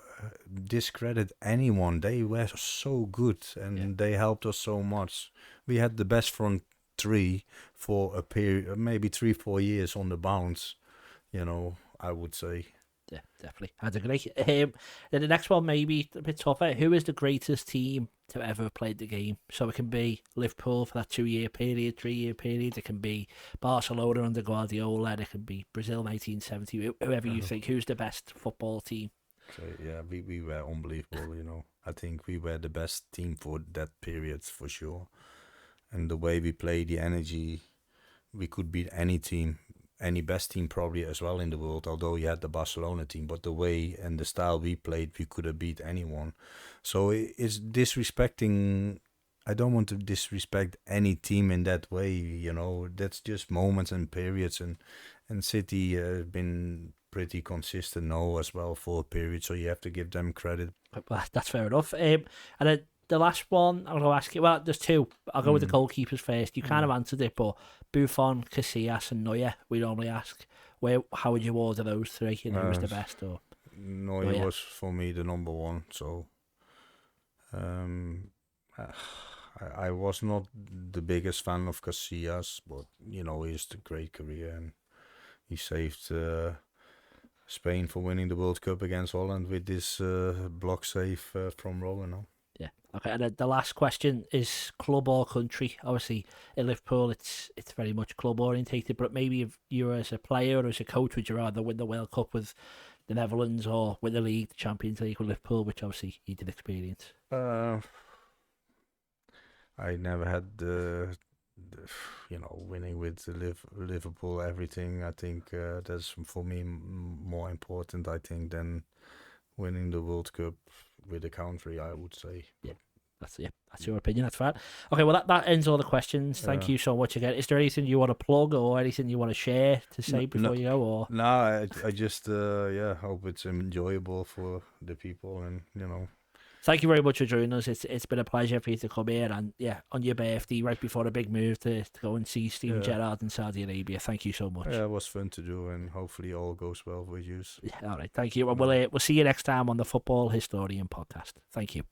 discredit anyone. They were so good and they helped us so much. We had the best front three for a period, maybe 3-4 years on the bounce, you know, I would say. Yeah, definitely. I'd agree. Then the next one may be a bit tougher. Who is the greatest team to ever have played the game? So it can be Liverpool for that 2-year period, 3-year period. It can be Barcelona under Guardiola. It can be Brazil 1970. Whoever you think. Who's the best football team? So, yeah, we were unbelievable, you know. I think we were the best team for that period for sure. And the way we played, the energy, we could beat any team, any best team probably as well in the world, although you had the Barcelona team. But the way and the style we played, we could have beat anyone. So it's disrespecting. I don't want to disrespect any team in that way, you know. That's just moments and periods. And City has been pretty consistent now as well for a period, so you have to give them credit. Well, that's fair enough. And then the last one I'm going to ask you, well, there's two. I'll go with the goalkeepers first. You kind of answered it, but Buffon, Casillas and Neuer, we normally ask, how would you order those three? You know, who's the best? Or Neuer was, for me, the number one. So I was not the biggest fan of Casillas, but, you know, he has a great career and he saved Spain for winning the World Cup against Holland with this block save from Robben. No? Yeah. Okay. And then the last question is club or country. Obviously, in Liverpool, it's very much club orientated. But maybe if you were as a player or as a coach, would you rather win the World Cup with the Netherlands or win the league, the Champions League with Liverpool, which obviously you did experience? I never had the winning with Liverpool, everything. I think that's for me more important, I think, than winning the World Cup with the country, I would say. Yeah, that's your opinion. That's fine. Okay, well that ends all the questions. Thank you so much again. Is there anything you want to plug or anything you want to share to say before you go? Or no, I just hope it's enjoyable for the people, and you know. Thank you very much for joining us. It's been a pleasure for you to come here, and on your birthday, right before a big move to go and see Steven Gerrard in Saudi Arabia. Thank you so much. Yeah, it was fun to do, and hopefully all goes well with you. Yeah, all right. Thank you, and we'll see you next time on the Football Historian podcast. Thank you.